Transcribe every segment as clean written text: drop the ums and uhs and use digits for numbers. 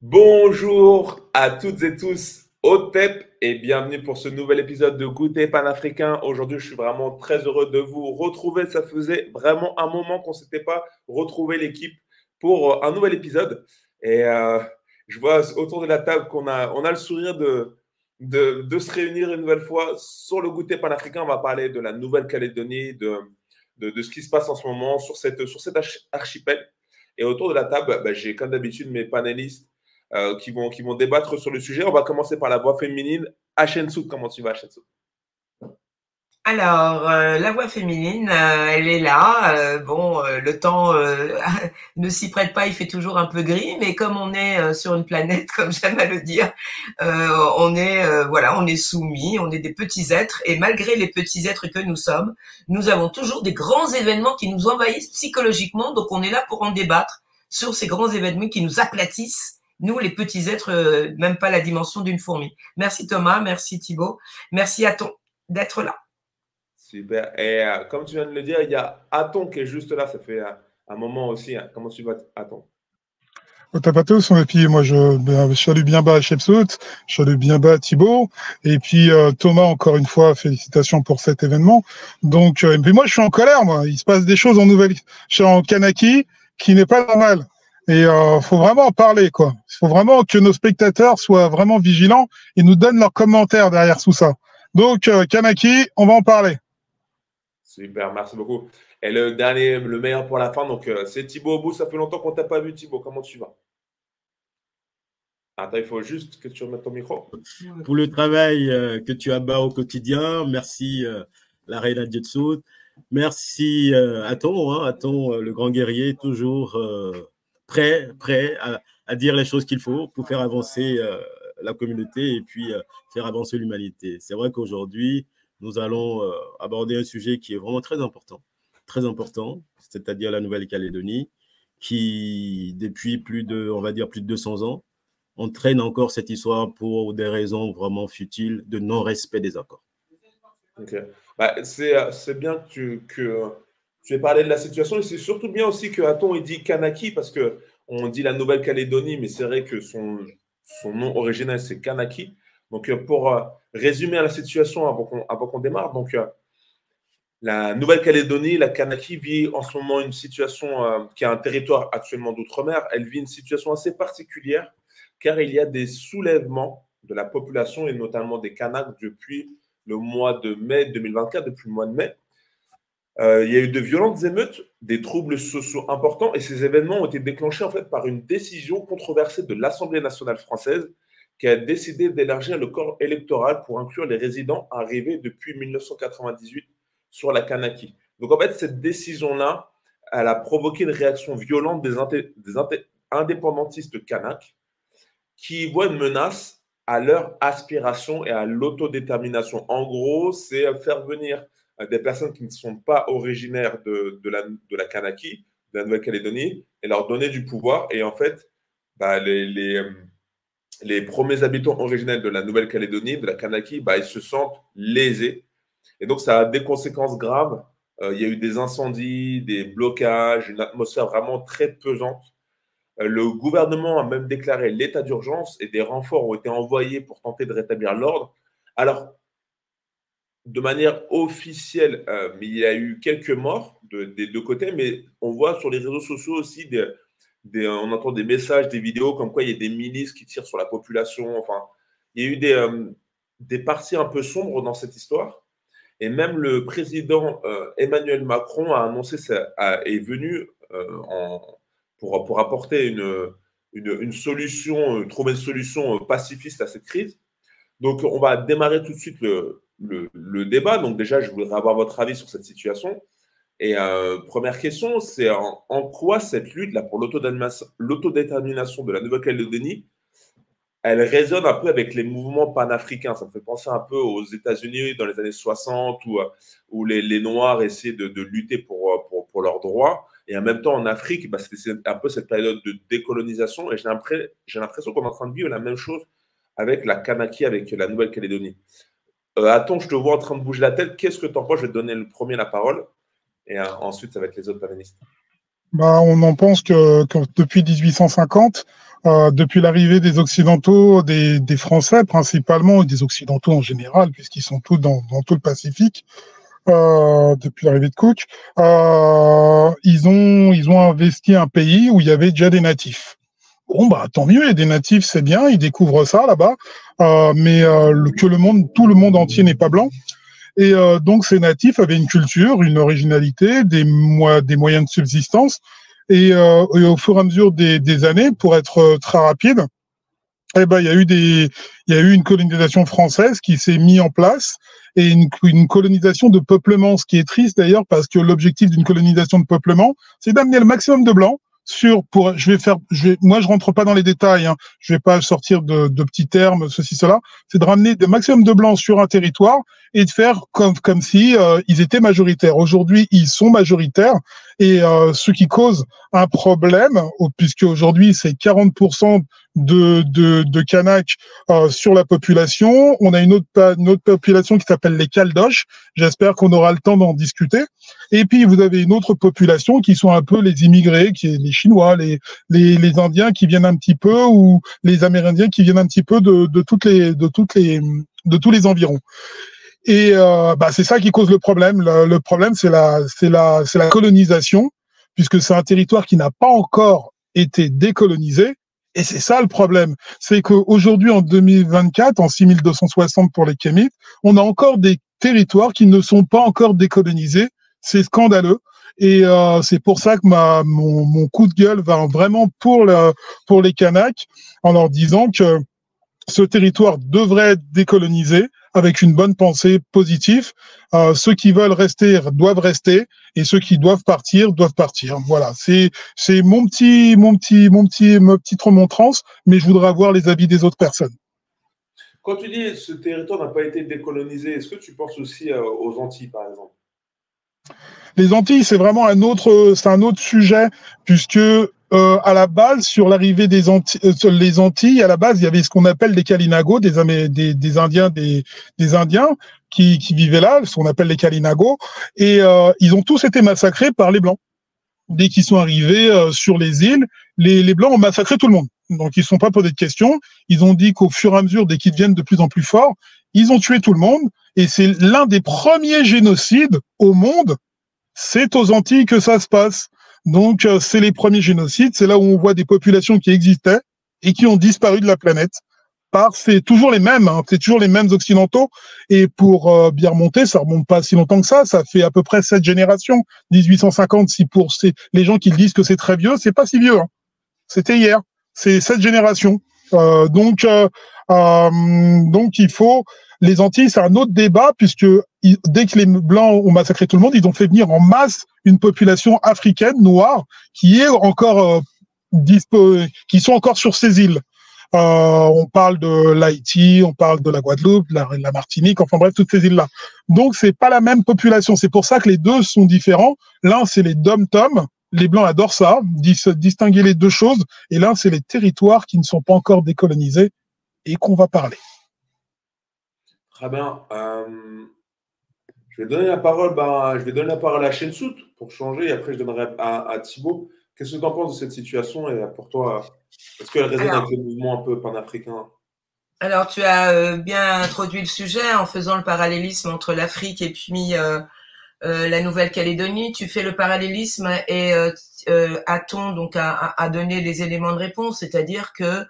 Bonjour à toutes et tous, Otep, et bienvenue pour ce nouvel épisode de Goûter panafricain. Aujourd'hui, je suis vraiment très heureux de vous retrouver. Ça faisait vraiment un moment qu'on ne s'était pas retrouvé l'équipe pour un nouvel épisode. Et je vois autour de la table qu'on a le sourire de se réunir une nouvelle fois sur le Goûter panafricain. On va parler de la Nouvelle-Calédonie, de ce qui se passe en ce moment sur cet archipel. Et autour de la table, j'ai comme d'habitude mes panélistes qui vont débattre sur le sujet. On va commencer par la voix féminine. Hachensout, comment tu vas, Hachensout? Alors, la voix féminine, elle est là. Le temps ne s'y prête pas, il fait toujours un peu gris, mais comme on est sur une planète, comme j'aime à le dire, on est soumis, on est des petits êtres, et malgré les petits êtres que nous sommes, nous avons toujours des grands événements qui nous envahissent psychologiquement, donc on est là pour en débattre sur ces grands événements qui nous aplatissent. Nous, les petits êtres, même pas la dimension d'une fourmi. Merci Thomas, merci Thibaut, merci à ton d'être là. Super. Et comme tu viens de le dire, il y a Aton qui est juste là. Ça fait un moment aussi, hein. Comment tu vas, Aton? Au tape à tous, et puis moi je salue bien bas Chepsout, je salue bien bas Thibaut, et puis Thomas, encore une fois, félicitations pour cet événement. Donc, et puis moi je suis en colère, moi, il se passe des choses je suis en Kanaki qui n'est pas normal. Et faut vraiment en parler, quoi. Il faut vraiment que nos spectateurs soient vraiment vigilants et nous donnent leurs commentaires derrière tout ça. Donc, Kanaki, on va en parler. Super, merci beaucoup. Et le dernier, le meilleur pour la fin, donc c'est Thibaut au bout. Ça fait longtemps qu'on ne t'a pas vu, Thibaut. Comment tu vas? Attends, il faut juste que tu remettes ton micro. Pour le travail que tu abats au quotidien. Merci la Reina Jetsout. Merci à Aton, le grand guerrier, toujours prêt à dire les choses qu'il faut pour faire avancer la communauté et puis faire avancer l'humanité. C'est vrai qu'aujourd'hui, nous allons aborder un sujet qui est vraiment très important, c'est-à-dire la Nouvelle-Calédonie, qui, depuis on va dire plus de 200 ans, on traîne encore cette histoire pour des raisons vraiment futiles de non-respect des accords. Ok. C'est bien que tu aies parlé de la situation et c'est surtout bien aussi que Aton il dit Kanaki parce que on dit la Nouvelle-Calédonie, mais c'est vrai que son nom original c'est Kanaki. Donc pour résumer la situation avant qu'on démarre, donc la Nouvelle-Calédonie, la Kanaki vit en ce moment une situation qui est un territoire actuellement d'outre-mer. Elle vit une situation assez particulière car il y a des soulèvements de la population et notamment des Kanaks depuis le mois de mai 2024, depuis le mois de mai. Il y a eu de violentes émeutes, des troubles sociaux importants et ces événements ont été déclenchés en fait par une décision controversée de l'Assemblée nationale française qui a décidé d'élargir le corps électoral pour inclure les résidents arrivés depuis 1998 sur la Kanaki. Donc en fait, cette décision-là, elle a provoqué une réaction violente des indépendantistes kanaks qui voient une menace à leur aspiration et à l'autodétermination. En gros, c'est faire venir des personnes qui ne sont pas originaires de la Kanaki, de la Nouvelle-Calédonie, et leur donner du pouvoir. Et en fait, les premiers habitants originels de la Nouvelle-Calédonie, de la Kanaki, ils se sentent lésés. Et donc, ça a des conséquences graves. Il y a eu des incendies, des blocages, une atmosphère vraiment très pesante. Le gouvernement a même déclaré l'état d'urgence et des renforts ont été envoyés pour tenter de rétablir l'ordre. Alors, de manière officielle, mais il y a eu quelques morts des deux côtés, mais on voit sur les réseaux sociaux aussi, on entend des messages, des vidéos comme quoi il y a des milices qui tirent sur la population. Enfin, il y a eu des parties un peu sombres dans cette histoire. Et même le président Emmanuel Macron a annoncé, est venu pour apporter une solution, trouver une solution pacifiste à cette crise. Donc, on va démarrer tout de suite le débat. Donc, déjà, je voudrais avoir votre avis sur cette situation. Et première question, c'est en quoi cette lutte là, pour l'autodétermination de la Nouvelle-Calédonie, elle résonne un peu avec les mouvements panafricains. Ça me fait penser un peu aux États-Unis dans les années 60 où les Noirs essaient de lutter pour leurs droits. Et en même temps, en Afrique, c'était un peu cette période de décolonisation. Et j'ai l'impression qu'on est en train de vivre la même chose avec la Kanaki, avec la Nouvelle-Calédonie. Attends, je te vois en train de bouger la tête. Qu'est-ce que tu en penses? Je vais te donner le premier la parole. Et ensuite, ça va être les autres panélistes. On en pense que depuis 1850, depuis l'arrivée des Occidentaux, des Français principalement, et des Occidentaux en général, puisqu'ils sont tous dans tout le Pacifique, depuis l'arrivée de Cook, ils ont investi un pays où il y avait déjà des natifs. Bon, bah, tant mieux, il y a des natifs, c'est bien, ils découvrent ça là-bas, mais tout le monde entier n'est pas blanc. Et donc, ces natifs avaient une culture, une originalité, des moyens de subsistance. Et au fur et à mesure des années, pour être très rapide, eh ben, il y a eu une colonisation française qui s'est mise en place et une colonisation de peuplement, ce qui est triste d'ailleurs parce que l'objectif d'une colonisation de peuplement, c'est d'amener le maximum de blancs moi je rentre pas dans les détails, hein, je vais pas sortir de petits termes, ceci, cela, c'est de ramener le maximum de blancs sur un territoire et de faire comme si ils étaient majoritaires. Aujourd'hui, ils sont majoritaires et ce qui cause un problème, puisque aujourd'hui c'est 40% de Kanaks sur la population. On a une autre population qui s'appelle les Caldoches. J'espère qu'on aura le temps d'en discuter. Et puis vous avez une autre population qui sont un peu les immigrés, qui est les Chinois, les Indiens qui viennent un petit peu, ou les Amérindiens qui viennent un petit peu de tous les environs. Et c'est ça qui cause le problème. Le problème, c'est la colonisation, puisque c'est un territoire qui n'a pas encore été décolonisé. Et c'est ça le problème. C'est qu'aujourd'hui, en 2024, en 6260 pour les Kémites, on a encore des territoires qui ne sont pas encore décolonisés. C'est scandaleux. Et c'est pour ça que mon coup de gueule va vraiment pour les Kanaks, en leur disant que ce territoire devrait être décolonisé avec une bonne pensée positive. Ceux qui veulent rester doivent rester et ceux qui doivent partir doivent partir. Voilà, c'est ma petite remontrance, mais je voudrais avoir les avis des autres personnes. Quand tu dis ce territoire n'a pas été décolonisé, est-ce que tu penses aussi aux Antilles, par exemple? Les Antilles, c'est vraiment un autre sujet, puisque à la base, sur l'arrivée des Antilles, les Antilles, à la base, il y avait ce qu'on appelle des Kalinagos, des Indiens, des Indiens qui vivaient là, ce qu'on appelle les Kalinagos, et ils ont tous été massacrés par les Blancs. Dès qu'ils sont arrivés sur les îles, les Blancs ont massacré tout le monde. Donc ils ne se sont pas posé de questions. Ils ont dit qu'au fur et à mesure, dès qu'ils deviennent de plus en plus forts, ils ont tué tout le monde. Et c'est l'un des premiers génocides au monde. C'est aux Antilles que ça se passe. Donc, c'est les premiers génocides. C'est là où on voit des populations qui existaient et qui ont disparu de la planète. C'est toujours les mêmes, hein, c'est toujours les mêmes occidentaux. Et pour bien remonter, ça remonte pas si longtemps que ça. Ça fait à peu près 7 générations. 1850, si pour les gens qui disent que c'est très vieux, c'est pas si vieux. Hein. C'était hier. C'est 7 générations. Donc, il faut... Les Antilles, c'est un autre débat, puisque dès que les Blancs ont massacré tout le monde, ils ont fait venir en masse une population africaine, noire, qui est encore qui sont encore sur ces îles. On parle de l'Haïti, on parle de la Guadeloupe, la Martinique, enfin bref, toutes ces îles-là. Donc, c'est pas la même population. C'est pour ça que les deux sont différents. L'un, c'est les dom-tom. Les Blancs adorent ça, distinguer les deux choses. Et l'un, c'est les territoires qui ne sont pas encore décolonisés et qu'on va parler. Très bien. Je vais donner la parole à Shensout pour changer et après je donnerai à Thibaut. Qu'est-ce que tu en penses de cette situation et pour toi, est-ce qu'elle résonne avec le mouvement un peu panafricain? Alors, tu as bien introduit le sujet en faisant le parallélisme entre l'Afrique et puis la Nouvelle-Calédonie. Tu fais le parallélisme et a-t-on donc à donner les éléments de réponse, c'est-à-dire que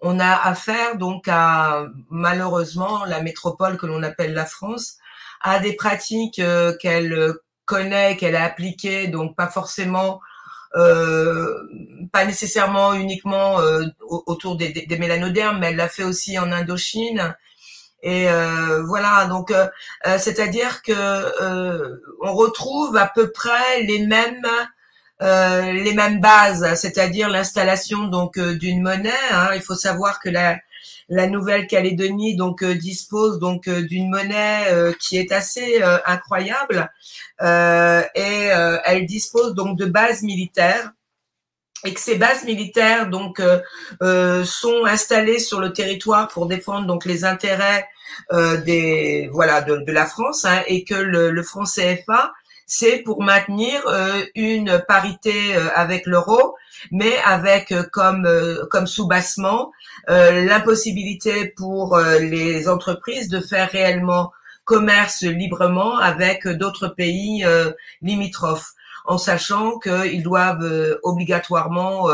on a affaire donc à, malheureusement, la métropole que l'on appelle la France, à des pratiques qu'elle connaît, qu'elle a appliquées, donc pas forcément, pas nécessairement uniquement autour des mélanodermes, mais elle l'a fait aussi en Indochine. Et voilà, donc c'est-à-dire que on retrouve à peu près les mêmes bases, c'est-à-dire l'installation donc d'une monnaie. Hein. Il faut savoir que la Nouvelle-Calédonie donc dispose donc d'une monnaie qui est assez incroyable et elle dispose donc de bases militaires. Et que ces bases militaires donc sont installées sur le territoire pour défendre donc les intérêts de la France, hein, et que le franc CFA c'est pour maintenir une parité avec l'euro, mais avec comme soubassement l'impossibilité pour les entreprises de faire réellement commerce librement avec d'autres pays limitrophes, en sachant qu'ils doivent obligatoirement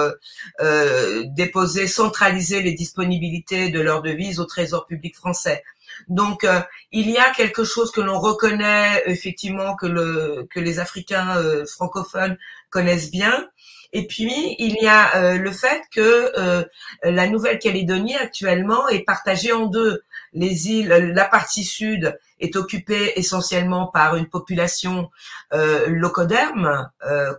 centraliser les disponibilités de leurs devises au Trésor public français. Donc, il y a quelque chose que l'on reconnaît effectivement que les Africains francophones connaissent bien. Et puis, il y a le fait que la Nouvelle-Calédonie actuellement est partagée en deux. Les îles, la partie sud est occupée essentiellement par une population locoderme,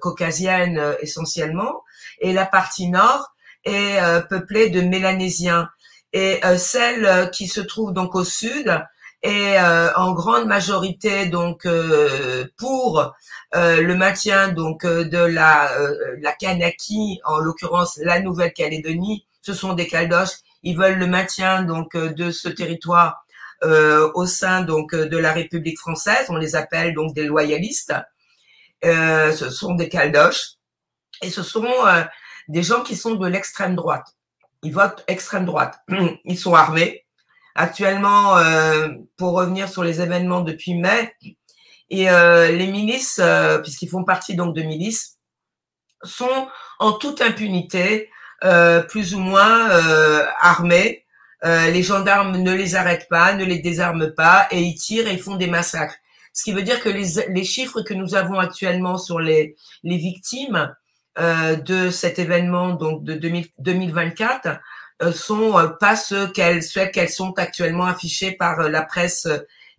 caucasienne essentiellement, et la partie nord est peuplée de Mélanésiens. Et celle qui se trouve donc au sud est en grande majorité donc pour le maintien donc de la Kanaki, en l'occurrence la Nouvelle-Calédonie. Ce sont des Caldoches. Ils veulent le maintien donc de ce territoire au sein donc de la République française. On les appelle donc des loyalistes. Ce sont des Caldoches et ce sont des gens qui sont de l'extrême droite. Ils votent extrême droite. Ils sont armés. Actuellement, pour revenir sur les événements depuis mai, et les milices, puisqu'ils font partie donc de milices, sont en toute impunité, plus ou moins armés. Les gendarmes ne les arrêtent pas, ne les désarment pas, et ils tirent et ils font des massacres. Ce qui veut dire que les chiffres que nous avons actuellement sur les victimes de cet événement donc de 2024 sont pas ceux qu'elles sont actuellement affichées par la presse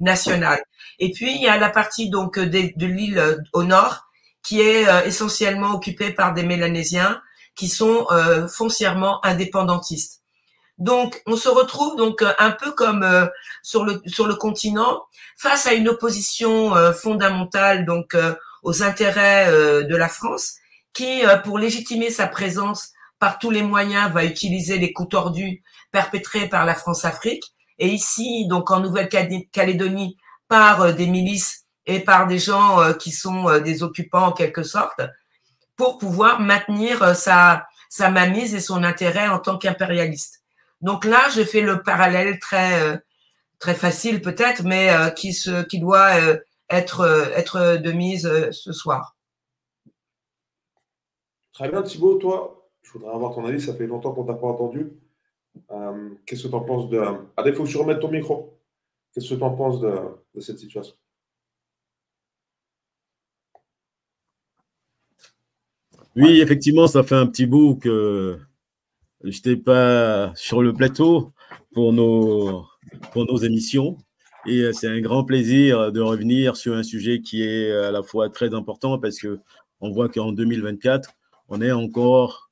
nationale. Et puis il y a la partie donc de l'île au nord qui est essentiellement occupée par des Mélanésiens qui sont foncièrement indépendantistes. Donc on se retrouve donc un peu comme sur le continent face à une opposition fondamentale donc aux intérêts de la France, qui, pour légitimer sa présence par tous les moyens, va utiliser les coups tordus perpétrés par la France-Afrique, et ici, donc en Nouvelle-Calédonie, par des milices et par des gens qui sont des occupants en quelque sorte, pour pouvoir maintenir sa mainmise et son intérêt en tant qu'impérialiste. Donc là, je fais le parallèle très facile peut-être, mais qui doit être de mise ce soir. Très bien, Thibaut, toi, je voudrais avoir ton avis, ça fait longtemps qu'on ne t'a pas entendu. Qu'est-ce que tu en penses de... Ah, il faut que tu remettes ton micro. Qu'est-ce que tu en penses de cette situation? Oui, effectivement, ça fait un petit bout que je n'étais pas sur le plateau pour nos émissions. Et c'est un grand plaisir de revenir sur un sujet qui est à la fois très important parce qu'on voit qu'en 2024, on est encore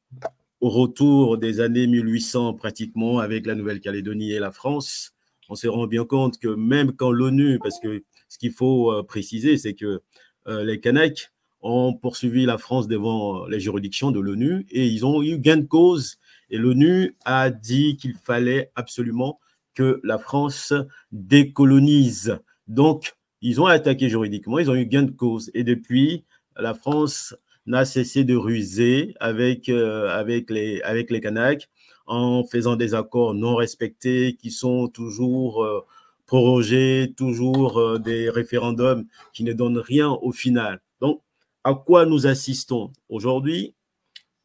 au retour des années 1800 pratiquement avec la Nouvelle-Calédonie et la France. On se rend bien compte que même quand l'ONU, parce que ce qu'il faut préciser, c'est que les Kanaks ont poursuivi la France devant les juridictions de l'ONU et ils ont eu gain de cause. Et l'ONU a dit qu'il fallait absolument que la France décolonise. Donc, ils ont attaqué juridiquement, ils ont eu gain de cause. Et depuis, la France n'a cessé de ruser avec les Kanaks en faisant des accords non respectés qui sont toujours prorogés, toujours des référendums qui ne donnent rien au final. Donc, à quoi nous assistons aujourd'hui?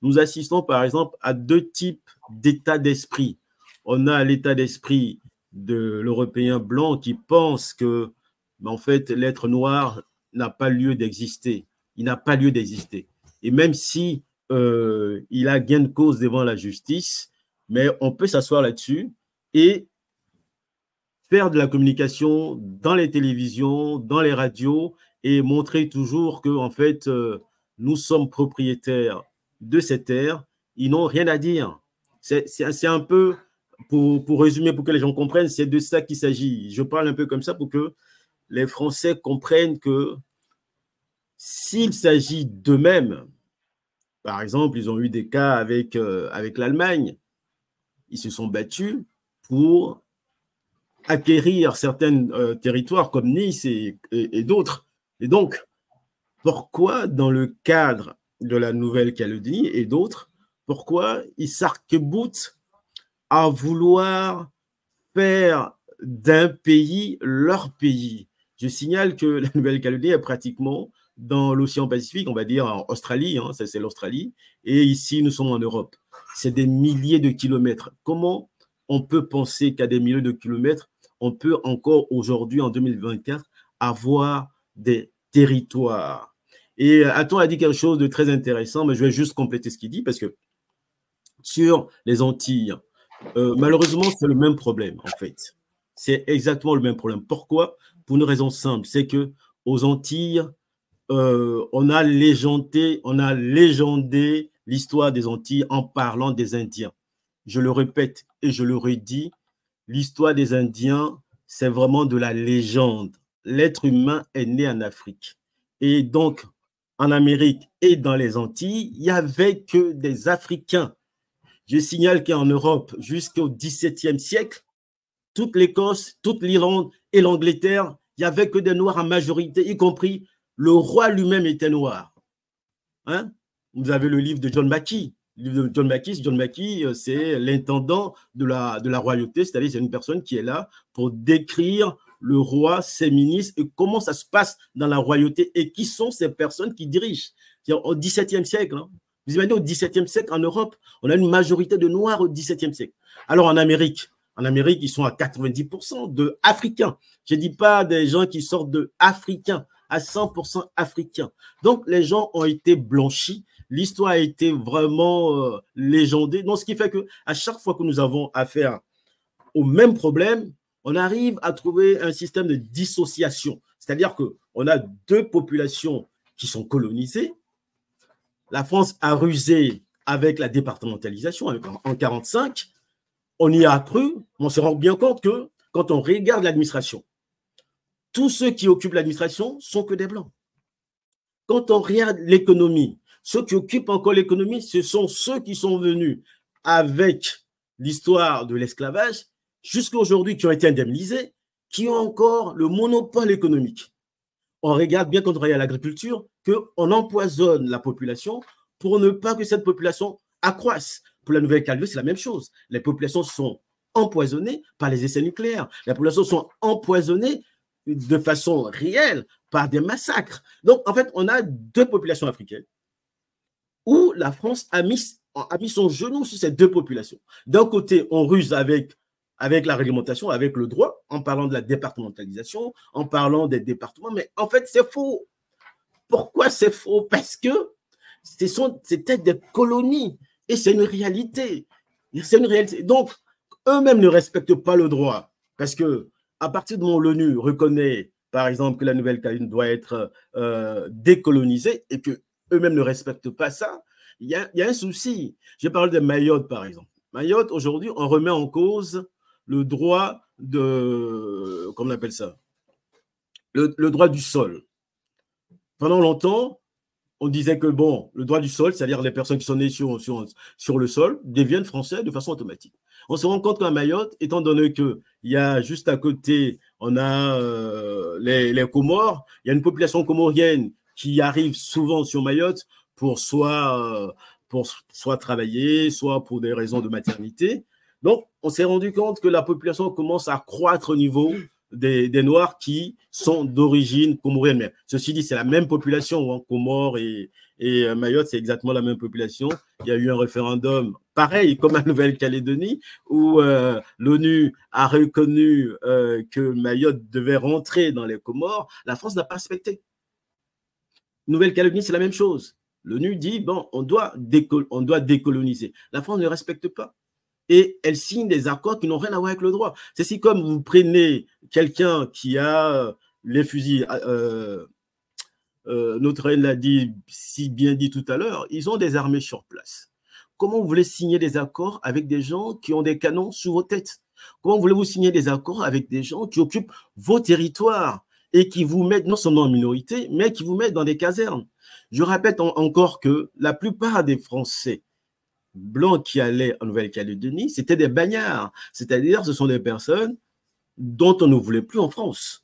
Nous assistons par exemple à deux types d'état d'esprit. On a l'état d'esprit de l'Européen blanc qui pense que, en fait, l'être noir n'a pas lieu d'exister. Il n'a pas lieu d'exister. Et même si il a gain de cause devant la justice, mais on peut s'asseoir là-dessus et faire de la communication dans les télévisions, dans les radios et montrer toujours que, en fait, nous sommes propriétaires de cette terre. Ils n'ont rien à dire. C'est un peu, pour résumer, pour que les gens comprennent, c'est de ça qu'il s'agit. Je parle un peu comme ça pour que les Français comprennent que s'il s'agit d'eux-mêmes, par exemple, ils ont eu des cas avec l'Allemagne, ils se sont battus pour acquérir certains territoires comme Nice et d'autres. Et donc, pourquoi dans le cadre de la Nouvelle-Calédonie et d'autres, pourquoi ils s'arc-boutent à vouloir faire d'un pays leur pays? Je signale que la Nouvelle-Calédonie est pratiquement dans l'océan Pacifique, on va dire en Australie, hein, ça c'est l'Australie, et ici nous sommes en Europe. C'est des milliers de kilomètres. Comment on peut penser qu'à des milliers de kilomètres, on peut encore aujourd'hui, en 2024, avoir des territoires? Et Aton a dit quelque chose de très intéressant, mais je vais juste compléter ce qu'il dit, parce que sur les Antilles, malheureusement, c'est le même problème, en fait. C'est exactement le même problème. Pourquoi? Pour une raison simple, c'est que aux Antilles, on a légendé l'histoire des Antilles en parlant des Indiens. Je le répète et je le redis, l'histoire des Indiens, c'est vraiment de la légende. L'être humain est né en Afrique. Et donc, en Amérique et dans les Antilles, il n'y avait que des Africains. Je signale qu'en Europe, jusqu'au XVIIe siècle, toute l'Écosse, toute l'Irlande et l'Angleterre, il n'y avait que des Noirs en majorité, y compris le roi lui-même était noir. Hein? Vous avez le livre de John Mackey. Le livre de John Mackey, c'est l'intendant de la royauté, c'est-à-dire c'est une personne qui est là pour décrire le roi, ses ministres et comment ça se passe dans la royauté et qui sont ces personnes qui dirigent. Au XVIIe siècle, hein. Vous imaginez, au XVIIe siècle, en Europe, on a une majorité de Noirs au XVIIe siècle. Alors en Amérique, ils sont à 90% d'Africains. Je ne dis pas des gens qui sortent d'Africains, à 100% Africains. Donc les gens ont été blanchis. L'histoire a été vraiment légendée. Donc ce qui fait qu'à chaque fois que nous avons affaire au même problème, on arrive à trouver un système de dissociation. C'est-à-dire qu'on a deux populations qui sont colonisées. La France a rusé avec la départementalisation en 1945. On y a cru, on se rend bien compte que quand on regarde l'administration, tous ceux qui occupent l'administration sont que des Blancs. Quand on regarde l'économie, ceux qui occupent encore l'économie, ce sont ceux qui sont venus avec l'histoire de l'esclavage jusqu'à aujourd'hui, qui ont été indemnisés, qui ont encore le monopole économique. On regarde bien quand on regarde l'agriculture qu'on empoisonne la population pour ne pas que cette population accroisse. Pour la Nouvelle-Calédonie, c'est la même chose. Les populations sont empoisonnées par les essais nucléaires. Les populations sont empoisonnées de façon réelle par des massacres. Donc, en fait, on a deux populations africaines où la France a mis son genou sur ces deux populations. D'un côté, on ruse avec la réglementation, avec le droit, en parlant de la départementalisation, en parlant des départements, mais en fait, c'est faux. Pourquoi c'est faux? Parce que c'était des colonies et c'est une réalité. C'est une réalité. Donc, eux-mêmes ne respectent pas le droit parce que à partir du moment où l'ONU reconnaît, par exemple, que la Nouvelle-Calédonie doit être décolonisée et qu'eux-mêmes ne respectent pas ça, il y a un souci. Je parle de Mayotte, par exemple. Mayotte, aujourd'hui, on remet en cause le droit de, comment on appelle ça, le droit du sol. Pendant longtemps, on disait que bon, le droit du sol, c'est-à-dire les personnes qui sont nées sur le sol, deviennent français de façon automatique. On se rend compte qu'à Mayotte, étant donné qu'il y a juste à côté, on a les Comores, il y a une population comorienne qui arrive souvent sur Mayotte pour soit travailler, soit pour des raisons de maternité. Donc, on s'est rendu compte que la population commence à croître au niveau des Noirs qui sont d'origine comorienne. Mais ceci dit, c'est la même population, hein, Comores et Mayotte, c'est exactement la même population. Il y a eu un référendum pareil comme en Nouvelle-Calédonie où l'ONU a reconnu que Mayotte devait rentrer dans les Comores. La France n'a pas respecté. Nouvelle-Calédonie, c'est la même chose. L'ONU dit, bon, on doit décoloniser. La France ne respecte pas. Et elle signe des accords qui n'ont rien à voir avec le droit. C'est si comme vous prenez quelqu'un qui a les fusils, notre reine l'a dit, si bien dit tout à l'heure, ils ont des armées sur place. Comment vous voulez signer des accords avec des gens qui ont des canons sous vos têtes? Comment voulez-vous signer des accords avec des gens qui occupent vos territoires et qui vous mettent non seulement en minorité, mais qui vous mettent dans des casernes? Je répète encore que la plupart des Français blancs qui allaient en Nouvelle-Calédonie, c'était des bagnards. C'est-à-dire, ce sont des personnes dont on ne voulait plus en France.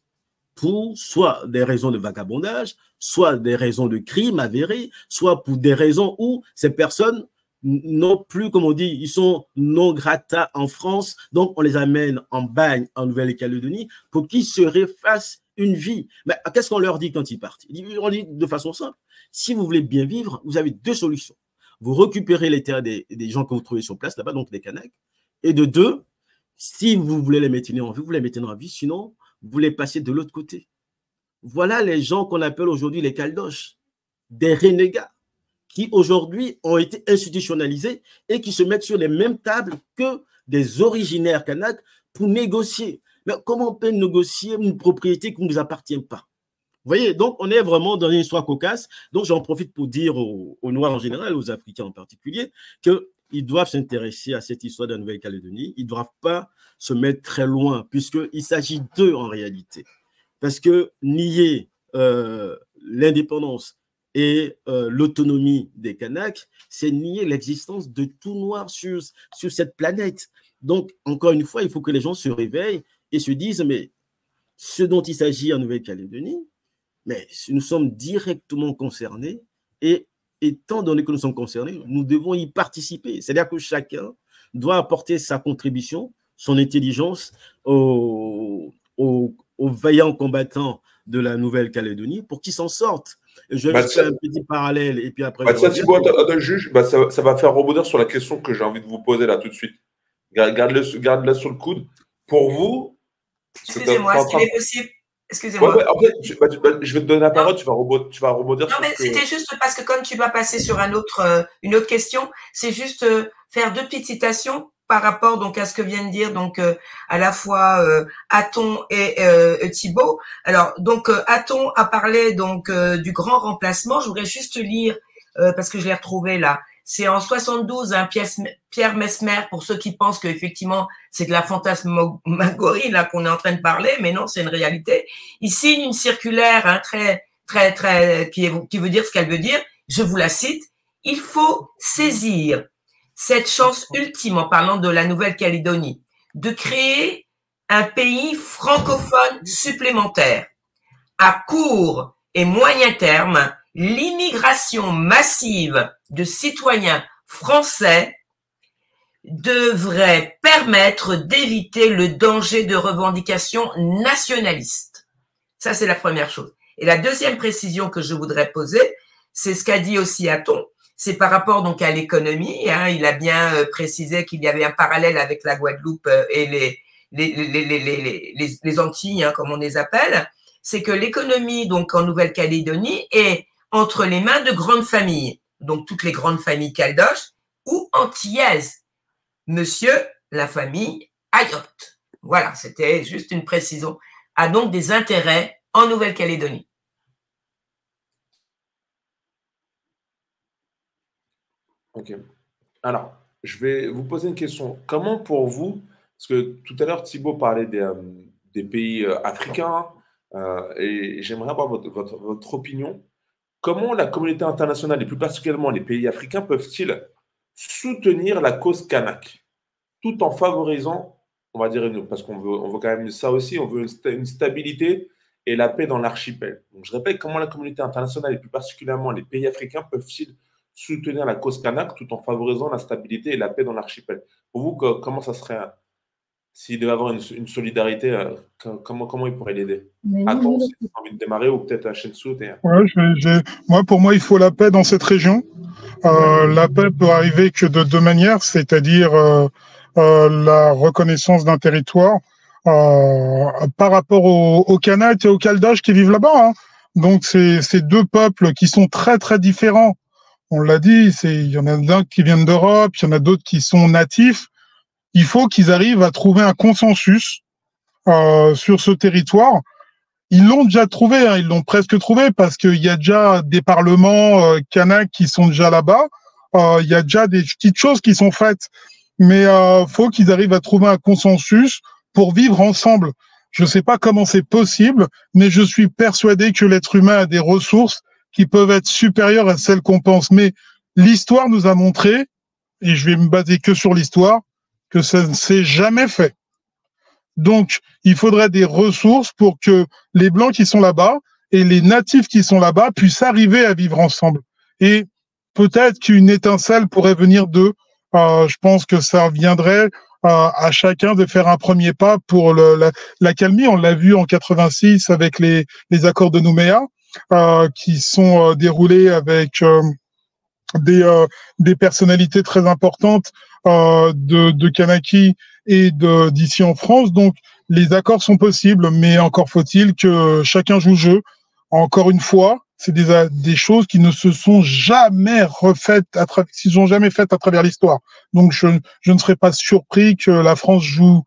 pour soit des raisons de vagabondage, soit des raisons de crime avérés, soit pour des raisons où ces personnes n'ont plus, comme on dit, ils sont non grata en France, donc on les amène en bagne en Nouvelle-Calédonie pour qu'ils se refassent une vie. Mais qu'est-ce qu'on leur dit quand ils partent? On dit de façon simple, si vous voulez bien vivre, vous avez deux solutions. Vous récupérez les terres des gens que vous trouvez sur place là-bas, donc des Kanaks, et de deux, si vous voulez les maintenir en vie, vous les maintenez en vie, sinon, vous les passez de l'autre côté. Voilà les gens qu'on appelle aujourd'hui les Caldoches, des renégats, qui aujourd'hui ont été institutionnalisés et qui se mettent sur les mêmes tables que des originaires kanaks pour négocier. Mais comment on peut négocier une propriété qui ne nous appartient pas? Vous voyez, donc on est vraiment dans une histoire cocasse. Donc j'en profite pour dire aux Noirs en général, aux Africains en particulier, qu'ils doivent s'intéresser à cette histoire de la Nouvelle-Calédonie. Ils ne doivent pas se mettre très loin, puisqu'il s'agit d'eux en réalité. Parce que nier l'indépendance et l'autonomie des Kanaks, c'est nier l'existence de tout noir sur cette planète. Donc, encore une fois, il faut que les gens se réveillent et se disent, mais ce dont il s'agit en Nouvelle-Calédonie, mais nous sommes directement concernés et étant donné que nous sommes concernés, nous devons y participer. C'est-à-dire que chacun doit apporter sa contribution, son intelligence aux vaillants combattants de la Nouvelle-Calédonie pour qu'ils s'en sortent. Je vais faire un petit parallèle et puis après. Thibaut, attends, juge, ça va faire rebondir sur la question que j'ai envie de vous poser là tout de suite. Garde-la sur le coude. Pour vous. Excusez-moi, est-ce qu'il est possible? Excusez-moi. Ouais, en fait, je vais te donner la parole, tu vas rebondir. Non, mais c'était juste parce que comme tu vas passer sur une autre question, c'est juste faire deux petites citations par rapport donc à ce que vient de dire donc à la fois Aton et Thibaut. Alors donc Aton a parlé donc du grand remplacement. Je voudrais juste lire parce que je l'ai retrouvé là. C'est en 72 Pierre Messmer, pour ceux qui pensent qu'effectivement c'est de la fantasmagorie là qu'on est en train de parler, mais non, c'est une réalité. Il signe une circulaire hein, très qui veut dire ce qu'elle veut dire. Je vous la cite. Il faut saisir cette chance ultime, en parlant de la Nouvelle-Calédonie, de créer un pays francophone supplémentaire. À court et moyen terme, l'immigration massive de citoyens français devrait permettre d'éviter le danger de revendications nationalistes. Ça, c'est la première chose. Et la deuxième précision que je voudrais poser, c'est ce qu'a dit aussi Aton. C'est par rapport donc à l'économie. Hein, il a bien précisé qu'il y avait un parallèle avec la Guadeloupe et les Antilles, hein, comme on les appelle. C'est que l'économie donc en Nouvelle-Calédonie est entre les mains de grandes familles, donc toutes les grandes familles caldoches ou antillaises. Monsieur, la famille Ayotte. Voilà, c'était juste une précision. A donc des intérêts en Nouvelle-Calédonie. Ok. Alors, je vais vous poser une question. Comment pour vous, parce que tout à l'heure Thibaut parlait des pays africains, et j'aimerais avoir votre opinion. Comment la communauté internationale, et plus particulièrement les pays africains, peuvent-ils soutenir la cause kanak, tout en favorisant, on va dire, parce qu'on veut quand même ça aussi, on veut une stabilité et la paix dans l'archipel. Donc, je répète, comment la communauté internationale, et plus particulièrement les pays africains, peuvent-ils soutenir la cause kanak tout en favorisant la stabilité et la paix dans l'archipel? Pour vous, comment ça serait, s'il devait avoir une solidarité, comment il pourrait l'aider? Attends, si tu as envie de démarrer, ou peut-être à Shensu. Pour moi, il faut la paix dans cette région. La paix peut arriver que de deux manières, c'est-à-dire la reconnaissance d'un territoire par rapport aux Kanaks et aux Caldoches qui vivent là-bas. Hein. Donc, c'est deux peuples qui sont très, très différents. On l'a dit, il y en a d'autres qui viennent d'Europe, il y en a d'autres qui sont natifs. Il faut qu'ils arrivent à trouver un consensus sur ce territoire. Ils l'ont déjà trouvé, hein, ils l'ont presque trouvé parce qu'il y a déjà des parlements kanaks qui sont déjà là-bas. Il y a déjà des petites choses qui sont faites. Mais faut qu'ils arrivent à trouver un consensus pour vivre ensemble. Je ne sais pas comment c'est possible, mais je suis persuadé que l'être humain a des ressources qui peuvent être supérieures à celles qu'on pense. Mais l'histoire nous a montré, et je vais me baser que sur l'histoire, que ça ne s'est jamais fait. Donc, il faudrait des ressources pour que les Blancs qui sont là-bas et les natifs qui sont là-bas puissent arriver à vivre ensemble. Et peut-être qu'une étincelle pourrait venir d'eux. Je pense que ça viendrait à chacun de faire un premier pas pour l'accalmie. On l'a vu en 86 avec les accords de Nouméa, qui sont déroulés avec des personnalités très importantes de Kanaki et d'ici en France. Donc, les accords sont possibles, mais encore faut-il que chacun joue le jeu. Encore une fois, c'est des choses qui ne se sont jamais refaites, qui sont jamais faites à travers l'histoire. Donc, je ne serais pas surpris que la France joue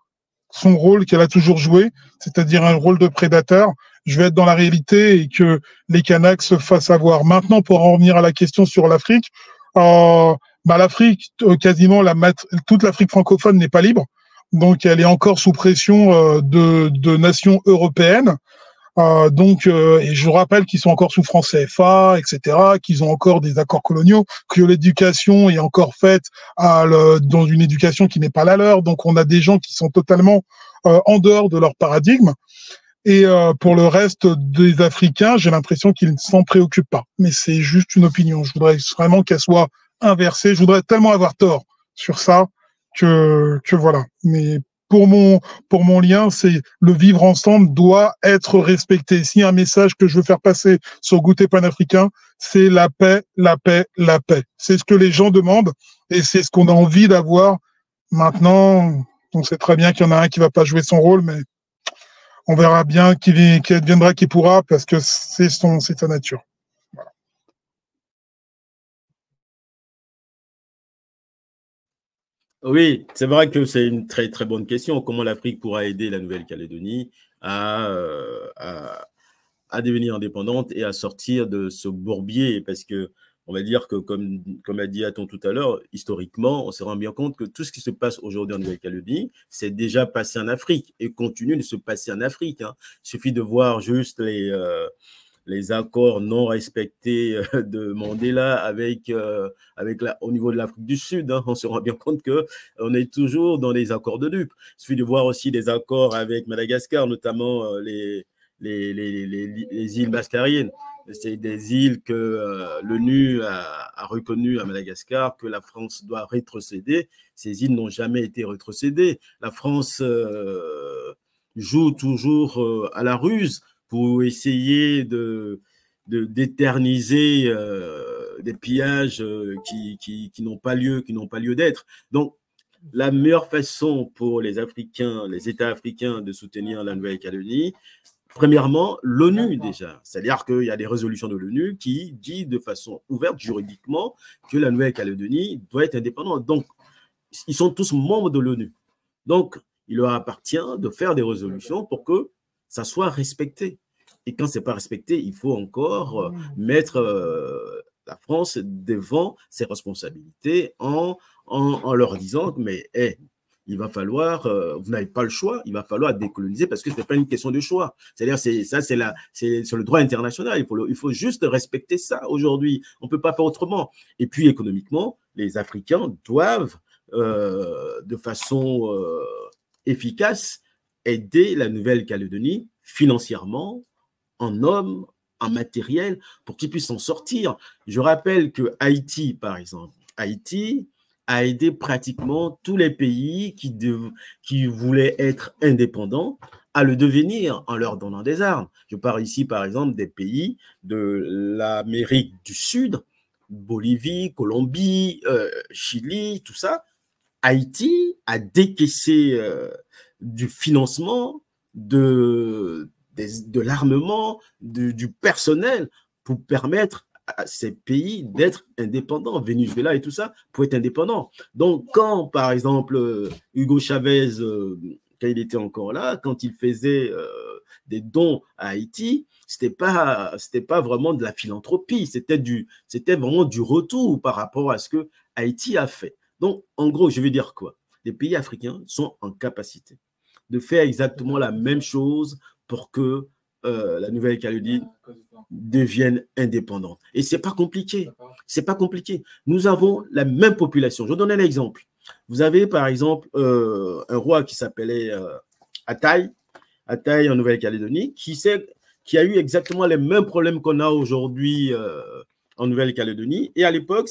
son rôle qu'elle a toujours joué, c'est-à-dire un rôle de prédateur. Je vais être dans la réalité et que les Kanaks se fassent avoir. Maintenant, pour en revenir à la question sur l'Afrique, l'Afrique, quasiment toute l'Afrique francophone n'est pas libre, donc elle est encore sous pression de nations européennes. Et je vous rappelle qu'ils sont encore sous franc CFA, etc., qu'ils ont encore des accords coloniaux, que l'éducation est encore faite dans une éducation qui n'est pas la leur. Donc on a des gens qui sont totalement en dehors de leur paradigme. Et pour le reste des Africains, j'ai l'impression qu'ils ne s'en préoccupent pas. Mais c'est juste une opinion. Je voudrais vraiment qu'elle soit inversée. Je voudrais tellement avoir tort sur ça que voilà. Mais pour mon lien, c'est le vivre ensemble doit être respecté. S'il y a un message que je veux faire passer sur Goûter Panafricain, c'est la paix, la paix, la paix. C'est ce que les gens demandent et c'est ce qu'on a envie d'avoir. Maintenant, on sait très bien qu'il y en a un qui va pas jouer son rôle, mais on verra bien qui adviendra qui pourra parce que c'est sa nature. Voilà. Oui, c'est vrai que c'est une très très bonne question. Comment l'Afrique pourra aider la Nouvelle-Calédonie à devenir indépendante et à sortir de ce bourbier? Parce que on va dire que, comme a dit Aton tout à l'heure, historiquement, on se rend bien compte que tout ce qui se passe aujourd'hui en Nouvelle-Calédonie, c'est déjà passé en Afrique et continue de se passer en Afrique. Hein. Il suffit de voir juste les accords non respectés de Mandela au niveau de l'Afrique du Sud. Hein. On se rend bien compte qu'on est toujours dans les accords de dupes. Il suffit de voir aussi des accords avec Madagascar, notamment les îles Mascarines. C'est des îles que l'ONU a reconnues à Madagascar, que la France doit rétrocéder. Ces îles n'ont jamais été rétrocédées. La France joue toujours à la ruse pour essayer d'éterniser des pillages qui n'ont pas lieu d'être. Donc, la meilleure façon pour les Africains, les États africains de soutenir la Nouvelle-Calédonie, premièrement, l'ONU déjà. C'est-à-dire qu'il y a des résolutions de l'ONU qui disent de façon ouverte juridiquement que la Nouvelle-Calédonie doit être indépendante. Donc, ils sont tous membres de l'ONU. Donc, il leur appartient de faire des résolutions pour que ça soit respecté. Et quand ce n'est pas respecté, il faut encore mettre la France devant ses responsabilités en leur disant, mais il va falloir, vous n'avez pas le choix, il va falloir décoloniser parce que ce n'est pas une question de choix. C'est-à-dire, c'est sur le droit international, il faut juste respecter ça aujourd'hui. On ne peut pas faire autrement. Et puis, économiquement, les Africains doivent, de façon efficace, aider la Nouvelle-Calédonie financièrement, en hommes, en matériel, pour qu'ils puissent s'en sortir. Je rappelle que Haïti, par exemple, Haïti a aidé pratiquement tous les pays qui voulaient être indépendants à le devenir en leur donnant des armes. Je parle ici, par exemple, des pays de l'Amérique du Sud, Bolivie, Colombie, Chili, tout ça. Haïti a décaissé du financement, de l'armement, du personnel pour permettre à ces pays d'être indépendants. Venezuela et tout ça pour être indépendants. Donc, quand, par exemple, Hugo Chavez, quand il était encore là, quand il faisait des dons à Haïti, c'était pas vraiment de la philanthropie, c'était vraiment du retour par rapport à ce que Haïti a fait. Donc, en gros, je veux dire quoi? Les pays africains sont en capacité de faire exactement la même chose pour que la Nouvelle-Calédonie devienne indépendante. Et ce n'est pas compliqué. C'est pas compliqué. Nous avons la même population. Je vais donner un exemple. Vous avez, par exemple, un roi qui s'appelait à Taï en Nouvelle-Calédonie, qui a eu exactement les mêmes problèmes qu'on a aujourd'hui en Nouvelle-Calédonie. Et à l'époque,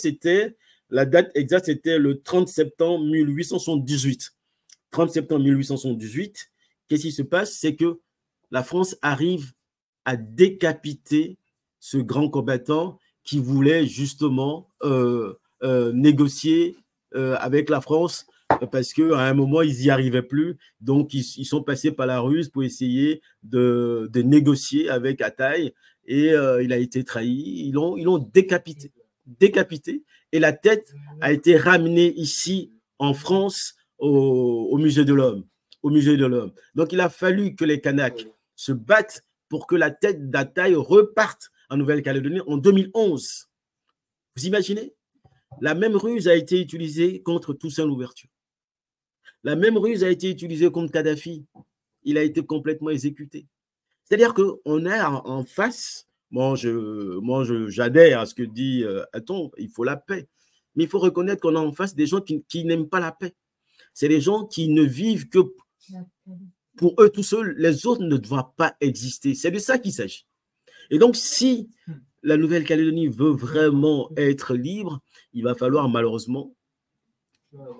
la date exacte, c'était le 30 septembre 1878. 30 septembre 1878, qu'est-ce qui se passe? C'est que la France arrive à décapiter ce grand combattant qui voulait justement négocier avec la France parce qu'à un moment, ils n'y arrivaient plus. Donc, ils sont passés par la ruse pour essayer de négocier avec Ataï et il a été trahi. Ils l'ont décapité. Et la tête a été ramenée ici en France au Musée de l'Homme. Donc, il a fallu que les Kanaks se battent pour que la tête d'Ataï reparte en Nouvelle-Calédonie en 2011. Vous imaginez? La même ruse a été utilisée contre Toussaint Louverture. La même ruse a été utilisée contre Kadhafi. Il a été complètement exécuté. C'est-à-dire qu'on a en face, j'adhère à ce que dit Aton, il faut la paix. Mais il faut reconnaître qu'on a en face des gens qui n'aiment pas la paix. C'est des gens qui ne vivent que pour eux tout seuls. Les autres ne doivent pas exister. C'est de ça qu'il s'agit. Et donc, si la Nouvelle-Calédonie veut vraiment être libre, il va falloir malheureusement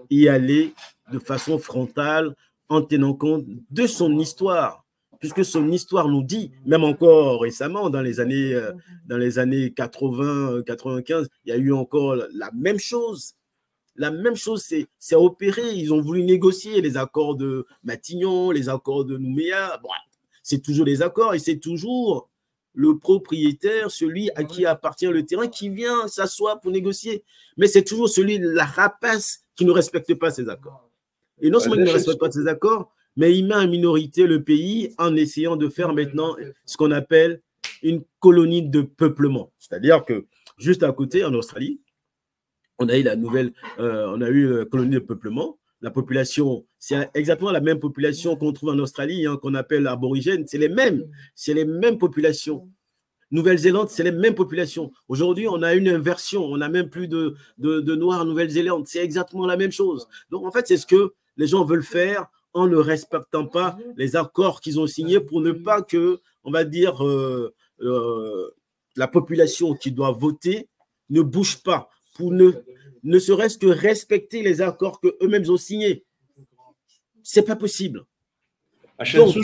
y aller de façon frontale en tenant compte de son histoire. Puisque son histoire nous dit, même encore récemment, dans les années 80, 95, il y a eu encore la même chose. La même chose s'est opérée. Ils ont voulu négocier les accords de Matignon, les accords de Nouméa. Bon, c'est toujours des accords et c'est toujours le propriétaire, celui à qui appartient le terrain, qui vient s'asseoir pour négocier. Mais c'est toujours celui de la rapace qui ne respecte pas ces accords. Et non seulement il ne respecte pas ces accords, mais il met en minorité le pays en essayant de faire maintenant ce qu'on appelle une colonie de peuplement. C'est-à-dire que juste à côté, en Australie, on a eu la colonie de peuplement. La population, c'est exactement la même population qu'on trouve en Australie, hein, qu'on appelle aborigène. C'est les mêmes populations. Nouvelle-Zélande, c'est les mêmes populations. Aujourd'hui, on a une inversion. On n'a même plus de Noirs en Nouvelle-Zélande. C'est exactement la même chose. Donc, en fait, c'est ce que les gens veulent faire en ne respectant pas les accords qu'ils ont signés pour ne pas que, on va dire, la population qui doit voter ne bouge pas pour ne serait-ce que respecter les accords qu'eux-mêmes ont signés. C'est pas possible. Donc,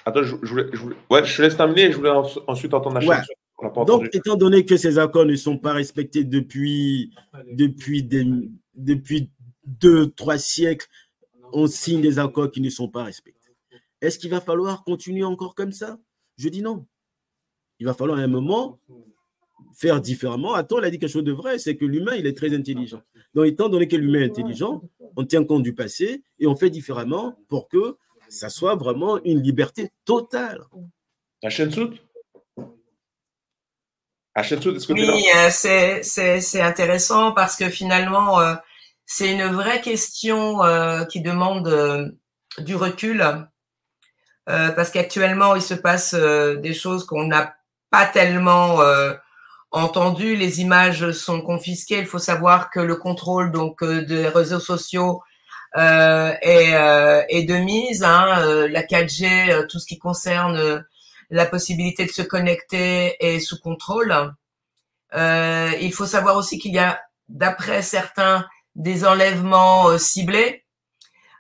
attends, je te laisse terminer et je voulais ensuite entendre la chaîne. Donc, étant donné que ces accords ne sont pas respectés depuis 2-3 siècles, on signe des accords qui ne sont pas respectés. Est-ce qu'il va falloir continuer encore comme ça? Je dis non. Il va falloir à un moment faire différemment. Attends, il a dit quelque chose de vrai, c'est que l'humain, il est très intelligent. Donc, étant donné que l'humain est intelligent, on tient compte du passé et on fait différemment pour que ça soit vraiment une liberté totale. Hachensout, est-ce que oui, c'est intéressant parce que finalement, c'est une vraie question qui demande du recul parce qu'actuellement, il se passe des choses qu'on n'a pas tellement entendues. Les images sont confisquées. Il faut savoir que le contrôle donc des réseaux sociaux est de mise. Hein, la 4G, tout ce qui concerne la possibilité de se connecter est sous contrôle. Il faut savoir aussi qu'il y a, d'après certains, des enlèvements ciblés.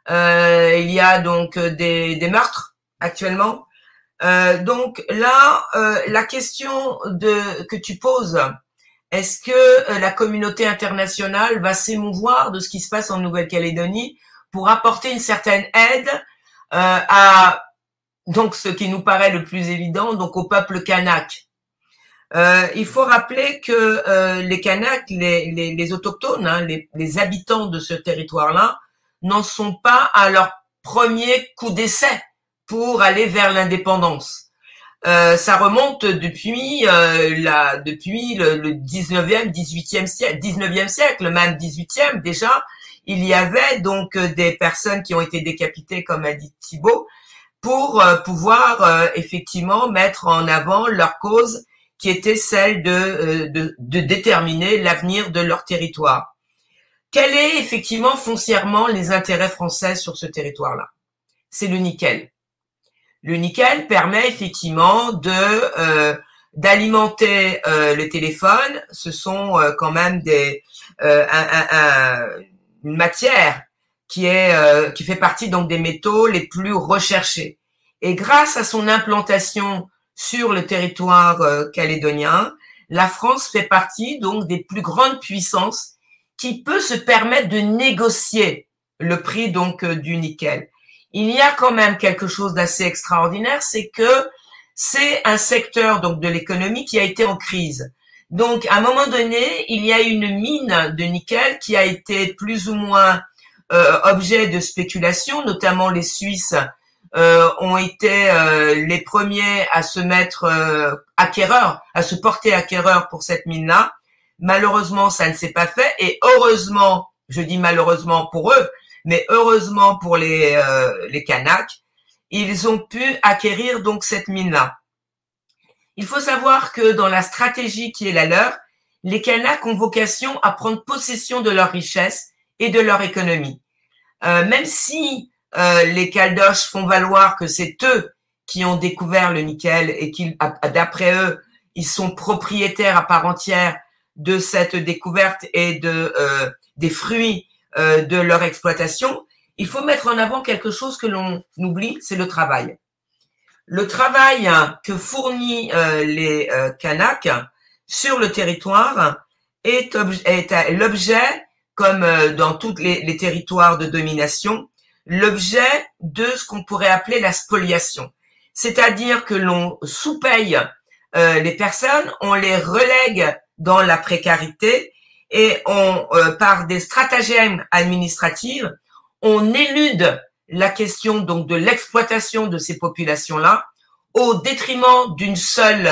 Il y a donc des meurtres actuellement. Donc là, la question que tu poses, est-ce que la communauté internationale va s'émouvoir de ce qui se passe en Nouvelle-Calédonie pour apporter une certaine aide à donc ce qui nous paraît le plus évident, donc au peuple kanak. Il faut rappeler que les Kanaks, les autochtones, hein, les habitants de ce territoire-là, n'en sont pas à leur premier coup d'essai pour aller vers l'indépendance. Ça remonte depuis le 19e siècle, même 18e déjà. Il y avait donc des personnes qui ont été décapitées, comme a dit Thibault, pour pouvoir effectivement mettre en avant leur cause qui était celle de déterminer l'avenir de leur territoire. Quel est effectivement foncièrement les intérêts français sur ce territoire-là? C'est le nickel. Le nickel permet effectivement d'alimenter le téléphone. Ce sont quand même une matière qui fait partie donc des métaux les plus recherchés. Et grâce à son implantation sur le territoire calédonien, la France fait partie donc des plus grandes puissances qui peut se permettre de négocier le prix donc du nickel. Il y a quand même quelque chose d'assez extraordinaire, c'est que c'est un secteur donc de l'économie qui a été en crise. Donc à un moment donné, il y a une mine de nickel qui a été plus ou moins objet de spéculation, notamment les Suisses ont été les premiers à se mettre acquéreurs, à se porter acquéreurs pour cette mine-là. Malheureusement, ça ne s'est pas fait, et heureusement, je dis malheureusement pour eux, mais heureusement pour les Kanaks, ils ont pu acquérir donc cette mine-là. Il faut savoir que dans la stratégie qui est la leur, les Kanaks ont vocation à prendre possession de leurs richesses et de leur économie. Même si les Caldoches font valoir que c'est eux qui ont découvert le nickel et qu'ils, d'après eux, ils sont propriétaires à part entière de cette découverte et des fruits de leur exploitation, il faut mettre en avant quelque chose que l'on oublie, c'est le travail. Le travail que fournit les Kanaks sur le territoire est l'objet, comme dans tous les territoires de domination, l'objet de ce qu'on pourrait appeler la spoliation. C'est-à-dire que l'on sous-paye les personnes, on les relègue dans la précarité et par des stratagèmes administratifs, on élude la question donc de l'exploitation de ces populations-là au détriment d'une seule,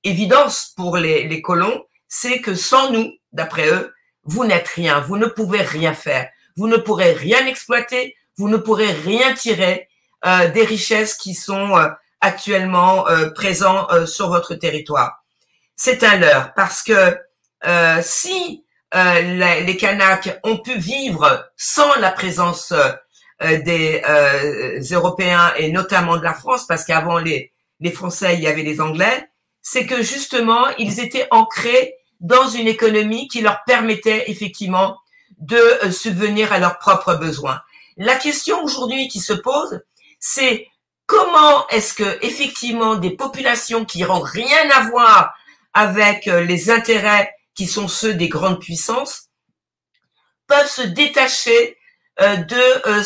évidence pour les colons, c'est que sans nous, d'après eux, vous n'êtes rien, vous ne pouvez rien faire, vous ne pourrez rien exploiter, vous ne pourrez rien tirer des richesses qui sont actuellement présents sur votre territoire. C'est un leurre, parce que si les Kanaks ont pu vivre sans la présence des Européens et notamment de la France, parce qu'avant les Français, il y avait les Anglais, c'est que justement, ils étaient ancrés dans une économie qui leur permettait effectivement de subvenir à leurs propres besoins. La question aujourd'hui qui se pose, c'est comment est-ce que effectivement des populations qui n'ont rien à voir avec les intérêts qui sont ceux des grandes puissances peuvent se détacher de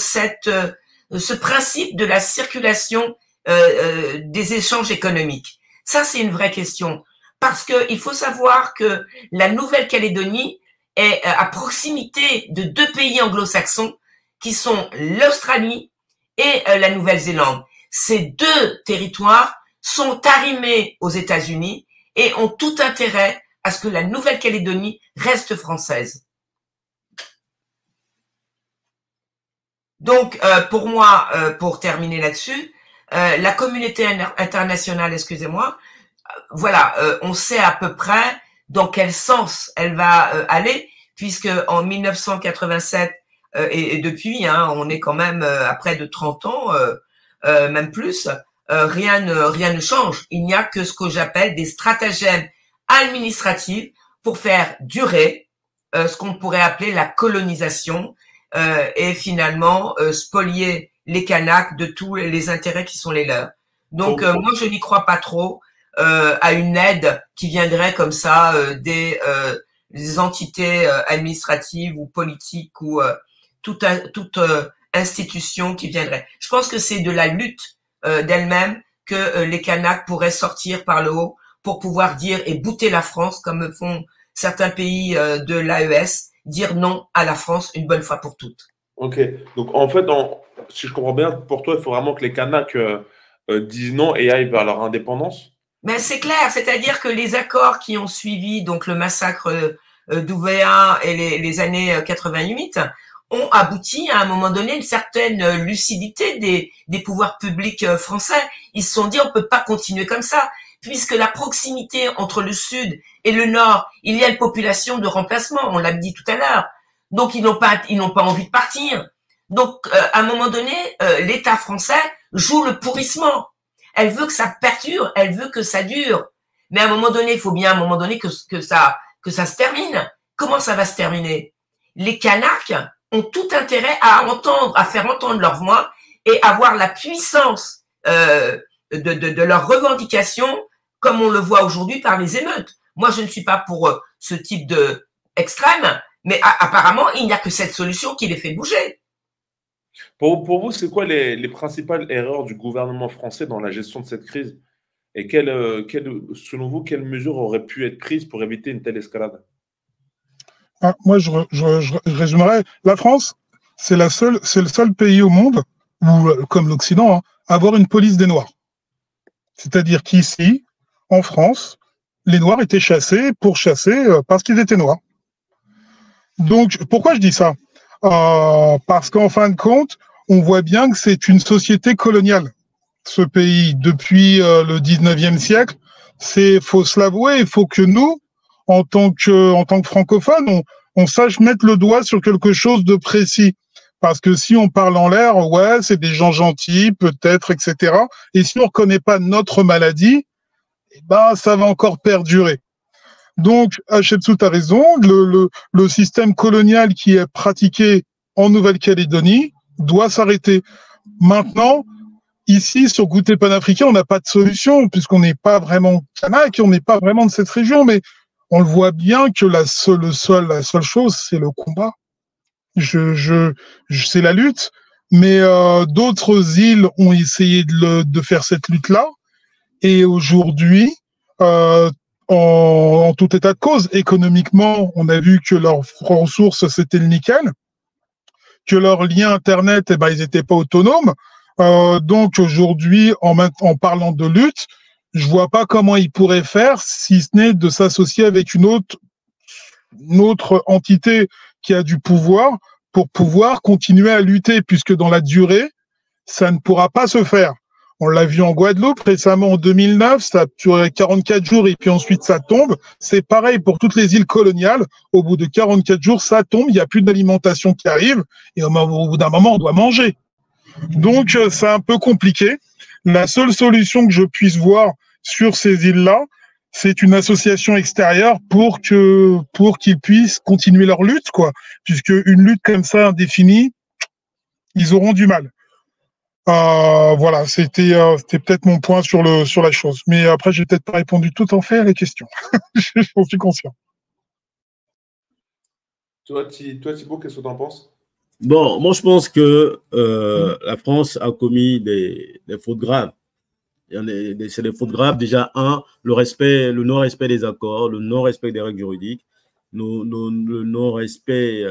ce principe de la circulation des échanges économiques. Ça, c'est une vraie question. Parce que il faut savoir que la Nouvelle-Calédonie est à proximité de deux pays anglo-saxons qui sont l'Australie et la Nouvelle-Zélande. Ces deux territoires sont arrimés aux États-Unis et ont tout intérêt à ce que la Nouvelle-Calédonie reste française. Donc, pour moi, pour terminer là-dessus, la communauté internationale, voilà, on sait à peu près dans quel sens elle va aller, puisque en 1987 et depuis, on est quand même à près de 30 ans, même plus, rien ne change. Il n'y a que ce que j'appelle des stratagèmes administratifs pour faire durer ce qu'on pourrait appeler la colonisation et finalement spolier les Kanaks de tous les intérêts qui sont les leurs. Donc moi je n'y crois pas trop à une aide qui viendrait comme ça des entités administratives ou politiques ou toute institution qui viendrait. Je pense que c'est de la lutte d'elle-même que les Kanaks pourraient sortir par le haut pour pouvoir dire et bouter la France comme font certains pays de l'AES, dire non à la France une bonne fois pour toutes. Ok, donc en fait, si je comprends bien, pour toi, il faut vraiment que les Kanaks disent non et aillent vers leur indépendance? Mais c'est clair, c'est-à-dire que les accords qui ont suivi donc le massacre d'Ouvéa et les années 88 ont abouti à un moment donné une certaine lucidité des pouvoirs publics français. Ils se sont dit on peut pas continuer comme ça, puisque la proximité entre le sud et le nord, il y a une population de remplacement, on l'a dit tout à l'heure. Donc ils n'ont pas envie de partir. Donc, à un moment donné, l'État français joue le pourrissement. Elle veut que ça perdure, elle veut que ça dure. Mais à un moment donné, il faut bien à un moment donné que ça se termine. Comment ça va se terminer? Les Kanaks ont tout intérêt à faire entendre leur voix et avoir la puissance de leurs revendications, comme on le voit aujourd'hui par les émeutes. Moi, je ne suis pas pour ce type de extrême, mais apparemment, il n'y a que cette solution qui les fait bouger. Pour vous, c'est quoi les principales erreurs du gouvernement français dans la gestion de cette crise? Et selon vous, quelles mesures auraient pu être prises pour éviter une telle escalade? Moi, je résumerais. La France, c'est le seul pays au monde, ou comme l'Occident, hein, à avoir une police des Noirs. C'est-à-dire qu'ici, en France, les Noirs étaient chassés parce qu'ils étaient noirs. Donc, pourquoi je dis ça? Parce qu'en fin de compte, on voit bien que c'est une société coloniale, ce pays, depuis le 19e siècle. Faut se l'avouer, il faut que nous, en tant que francophones, on sache mettre le doigt sur quelque chose de précis. Parce que si on parle en l'air, ouais, c'est des gens gentils, peut-être, etc. Et si on ne reconnaît pas notre maladie, eh ben, ça va encore perdurer. Donc, Hatshepsut a raison, le système colonial qui est pratiqué en Nouvelle-Calédonie doit s'arrêter. Maintenant, ici, sur Goûter panafricain, on n'a pas de solution, puisqu'on n'est pas vraiment kanak, on n'est pas vraiment de cette région, mais on le voit bien que la seule chose, c'est le combat. C'est la lutte, mais d'autres îles ont essayé de faire cette lutte-là, et aujourd'hui, en tout état de cause, économiquement, on a vu que leurs ressources, c'était le nickel, que leurs liens Internet, eh ben, ils n'étaient pas autonomes. Donc aujourd'hui, en parlant de lutte, je vois pas comment ils pourraient faire, si ce n'est de s'associer avec une autre entité qui a du pouvoir pour pouvoir continuer à lutter, puisque dans la durée, ça ne pourra pas se faire. On l'a vu en Guadeloupe récemment en 2009, ça a duré 44 jours et puis ensuite ça tombe. C'est pareil pour toutes les îles coloniales. Au bout de 44 jours, ça tombe, il n'y a plus d'alimentation qui arrive et au bout d'un moment, on doit manger. Donc, c'est un peu compliqué. La seule solution que je puisse voir sur ces îles-là, c'est une association extérieure pour qu'ils puissent continuer leur lutte, quoi. Puisque une lutte comme ça indéfinie, ils auront du mal. Voilà, c'était peut-être mon point sur la chose. Mais après, j'ai peut-être pas répondu tout en fait à la question. J'en suis conscient. Toi, Thibaut, qu'est-ce que tu en penses? Bon, moi, je pense que la France a commis des fautes graves. C'est des fautes graves. Déjà, le non-respect des accords, le non-respect des règles juridiques, le non-respect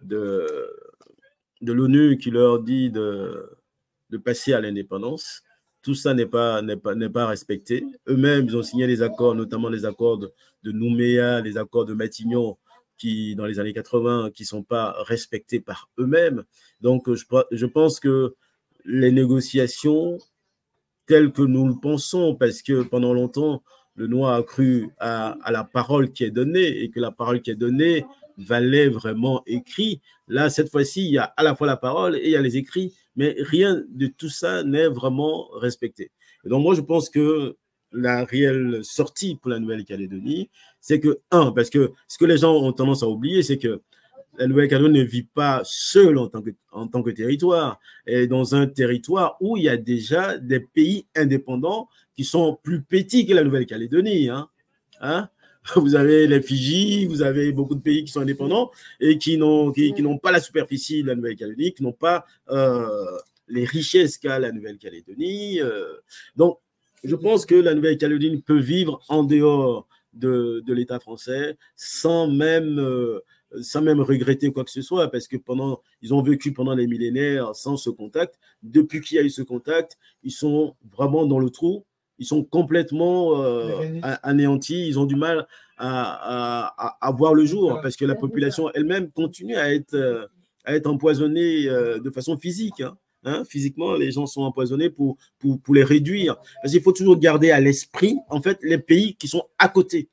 de l'ONU qui leur dit de passer à l'indépendance. Tout ça n'est pas respecté. Eux-mêmes, ils ont signé des accords, notamment les accords de Nouméa, les accords de Matignon, qui, dans les années 80, qui ne sont pas respectés par eux-mêmes. Donc, je pense que les négociations, telles que nous le pensons, parce que pendant longtemps, le Noir a cru à la parole qui est donnée, et que la parole qui est donnée valait vraiment écrit. Là, cette fois-ci, il y a à la fois la parole et il y a les écrits, mais rien de tout ça n'est vraiment respecté. Et donc, moi, je pense que la réelle sortie pour la Nouvelle-Calédonie, c'est que, parce que ce que les gens ont tendance à oublier, c'est que la Nouvelle-Calédonie ne vit pas seule en tant que territoire. Elle est dans un territoire où il y a déjà des pays indépendants qui sont plus petits que la Nouvelle-Calédonie. Vous avez les Fidji, vous avez beaucoup de pays qui sont indépendants et qui n'ont pas la superficie de la Nouvelle-Calédonie, qui n'ont pas les richesses qu'a la Nouvelle-Calédonie. Donc, je pense que la Nouvelle-Calédonie peut vivre en dehors de l'État français sans même regretter quoi que ce soit, parce que ils ont vécu pendant les millénaires sans ce contact. Depuis qu'il y a eu ce contact, ils sont vraiment dans le trou. Ils sont complètement anéantis. Ils ont du mal à voir le jour parce que la population elle-même continue à être empoisonnée de façon physique. Physiquement, les gens sont empoisonnés pour les réduire. Parce qu'il faut toujours garder à l'esprit, en fait, les pays qui sont à côté.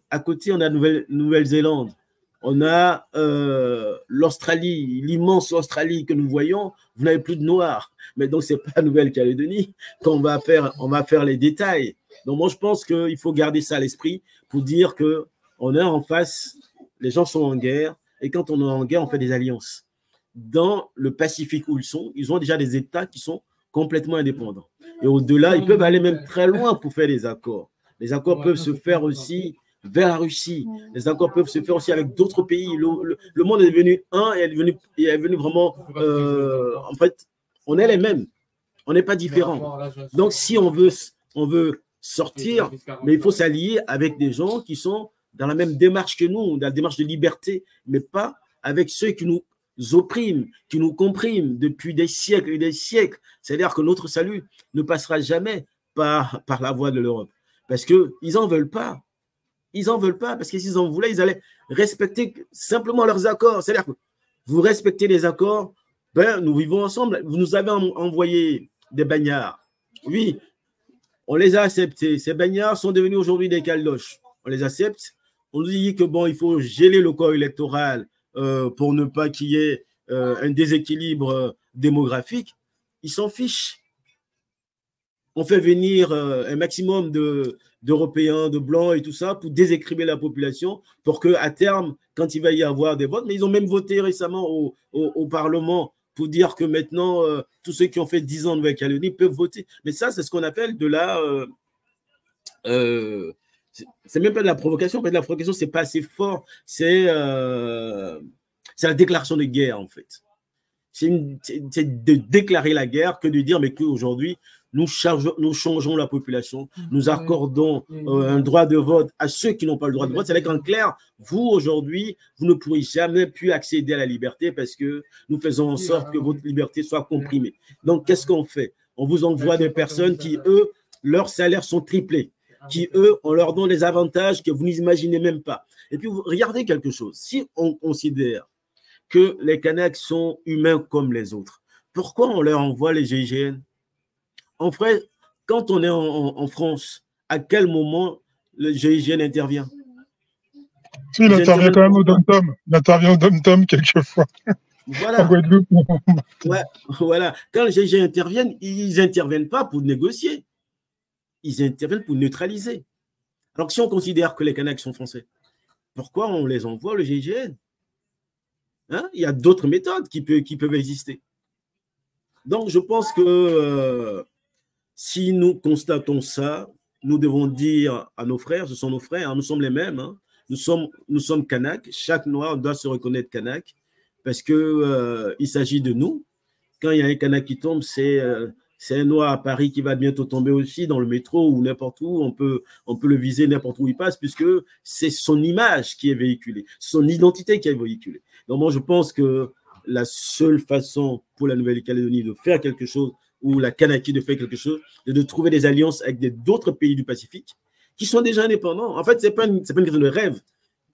À côté, on a Nouvelle-Zélande. On a l'Australie, l'immense Australie que nous voyons, vous n'avez plus de Noirs. Mais donc, ce n'est pas Nouvelle-Calédonie qu'on va faire les détails. Donc, moi, je pense qu'il faut garder ça à l'esprit pour dire qu'on est en face, les gens sont en guerre, et quand on est en guerre, on fait des alliances. Dans le Pacifique où ils ont déjà des États qui sont complètement indépendants. Et au-delà, ils peuvent aller même très loin pour faire des accords. Les accords peuvent se faire aussi vers la Russie. Les accords peuvent se faire aussi avec d'autres pays. Le monde est devenu un et est devenu vraiment… en fait, on est les mêmes. On n'est pas différents. Donc, si on veut sortir, mais il faut s'allier avec des gens qui sont dans la même démarche que nous, dans la démarche de liberté, mais pas avec ceux qui nous oppriment, qui nous compriment depuis des siècles et des siècles. C'est-à-dire que notre salut ne passera jamais par la voie de l'Europe. Parce qu'ils n'en veulent pas. Ils n'en veulent pas, parce que s'ils en voulaient, ils allaient respecter simplement leurs accords. C'est-à-dire que vous respectez les accords, ben, nous vivons ensemble. Vous nous avez envoyé des bagnards. Oui, on les a acceptés. Ces bagnards sont devenus aujourd'hui des caldoches. On les accepte. On nous dit que bon, il faut geler le corps électoral pour ne pas qu'il y ait un déséquilibre démographique. Ils s'en fichent. On fait venir un maximum d'Européens, de Blancs et tout ça pour déséquilibrer la population pour qu'à terme, quand il va y avoir des votes, mais ils ont même voté récemment au Parlement pour dire que maintenant, tous ceux qui ont fait 10 ans de Nouvelle-Calédonie peuvent voter. Mais ça, c'est ce qu'on appelle de la… c'est même pas de la provocation, parce que la provocation, c'est pas assez fort. C'est la déclaration de guerre, en fait. C'est de déclarer la guerre que de dire mais qu'aujourd'hui, nous changeons la population, nous accordons un droit de vote à ceux qui n'ont pas le droit de vote. C'est-à-dire qu'en clair, vous, aujourd'hui, vous ne pourrez jamais plus accéder à la liberté parce que nous faisons en sorte que votre liberté soit comprimée. Donc, qu'est-ce qu'on fait? On vous envoie des personnes qui, eux, leurs salaires sont triplés, qui, eux, on leur donne des avantages que vous n'imaginez même pas. Et puis, regardez quelque chose. Si on considère que les Kanaks sont humains comme les autres, pourquoi on leur envoie les GIGN? En fait, quand on est en France, à quel moment le GIGN intervient? Si, il intervient quand même au dom-tom. Il intervient au dom-tom quelquefois. Voilà. En Guadeloupe. Ouais, voilà. Quand les GIGN interviennent, ils n'interviennent pas pour négocier. Ils interviennent pour neutraliser. Alors, si on considère que les Kanaks sont français, pourquoi on les envoie le GIGN? Hein? Il y a d'autres méthodes qui peuvent exister. Donc, je pense que si nous constatons ça, nous devons dire à nos frères, ce sont nos frères, hein, nous sommes les mêmes, hein, nous sommes Kanaks, chaque Noir doit se reconnaître Kanak, parce qu'il s'agit de nous. Quand il y a un Kanak qui tombe, c'est un Noir à Paris qui va bientôt tomber aussi dans le métro ou n'importe où, on peut le viser n'importe où il passe, puisque c'est son image qui est véhiculée, son identité qui est véhiculée. Donc moi, je pense que la seule façon pour la Nouvelle-Calédonie de faire quelque chose, ou la Kanaki de faire quelque chose, de trouver des alliances avec d'autres pays du Pacifique qui sont déjà indépendants. En fait, ce n'est pas une question de rêve.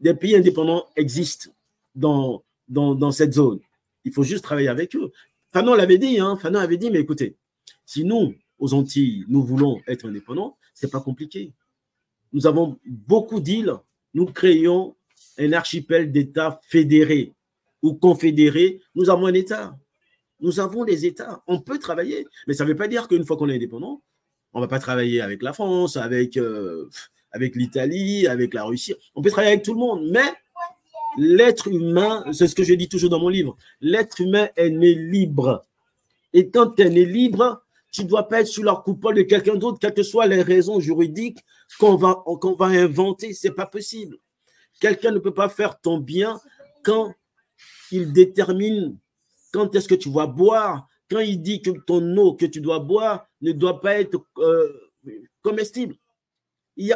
Des pays indépendants existent dans cette zone. Il faut juste travailler avec eux. Fanon l'avait dit, hein, Fanon avait dit, mais écoutez, si nous, aux Antilles, nous voulons être indépendants, ce n'est pas compliqué. Nous avons beaucoup d'îles, nous créons un archipel d'États fédérés ou confédérés, nous avons un État. Nous avons des États. On peut travailler, mais ça ne veut pas dire qu'une fois qu'on est indépendant, on ne va pas travailler avec la France, avec l'Italie, avec la Russie. On peut travailler avec tout le monde, mais l'être humain, c'est ce que je dis toujours dans mon livre, l'être humain est né libre. Et quand tu es né libre, tu ne dois pas être sous la coupole de quelqu'un d'autre, quelles que soient les raisons juridiques qu'on va inventer. Ce n'est pas possible. Quelqu'un ne peut pas faire ton bien quand il détermine quand est-ce que tu vas boire, quand il dit que ton eau que tu dois boire ne doit pas être comestible.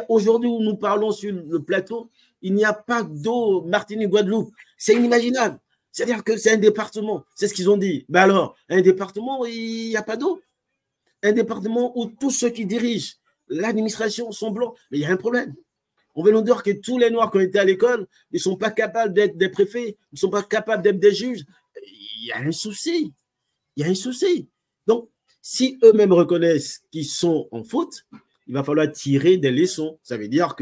Aujourd'hui où nous parlons sur le plateau, il n'y a pas d'eau Martinique-Guadeloupe. C'est inimaginable. C'est-à-dire que c'est un département. C'est ce qu'ils ont dit. Ben alors, un département, il n'y a pas d'eau. Un département où tous ceux qui dirigent l'administration sont blancs. Mais il y a un problème. On veut nous dire que tous les Noirs qui ont été à l'école ne sont pas capables d'être des préfets, ne sont pas capables d'être des juges. Il y a un souci. Il y a un souci. Donc, si eux-mêmes reconnaissent qu'ils sont en faute, il va falloir tirer des leçons. Ça veut dire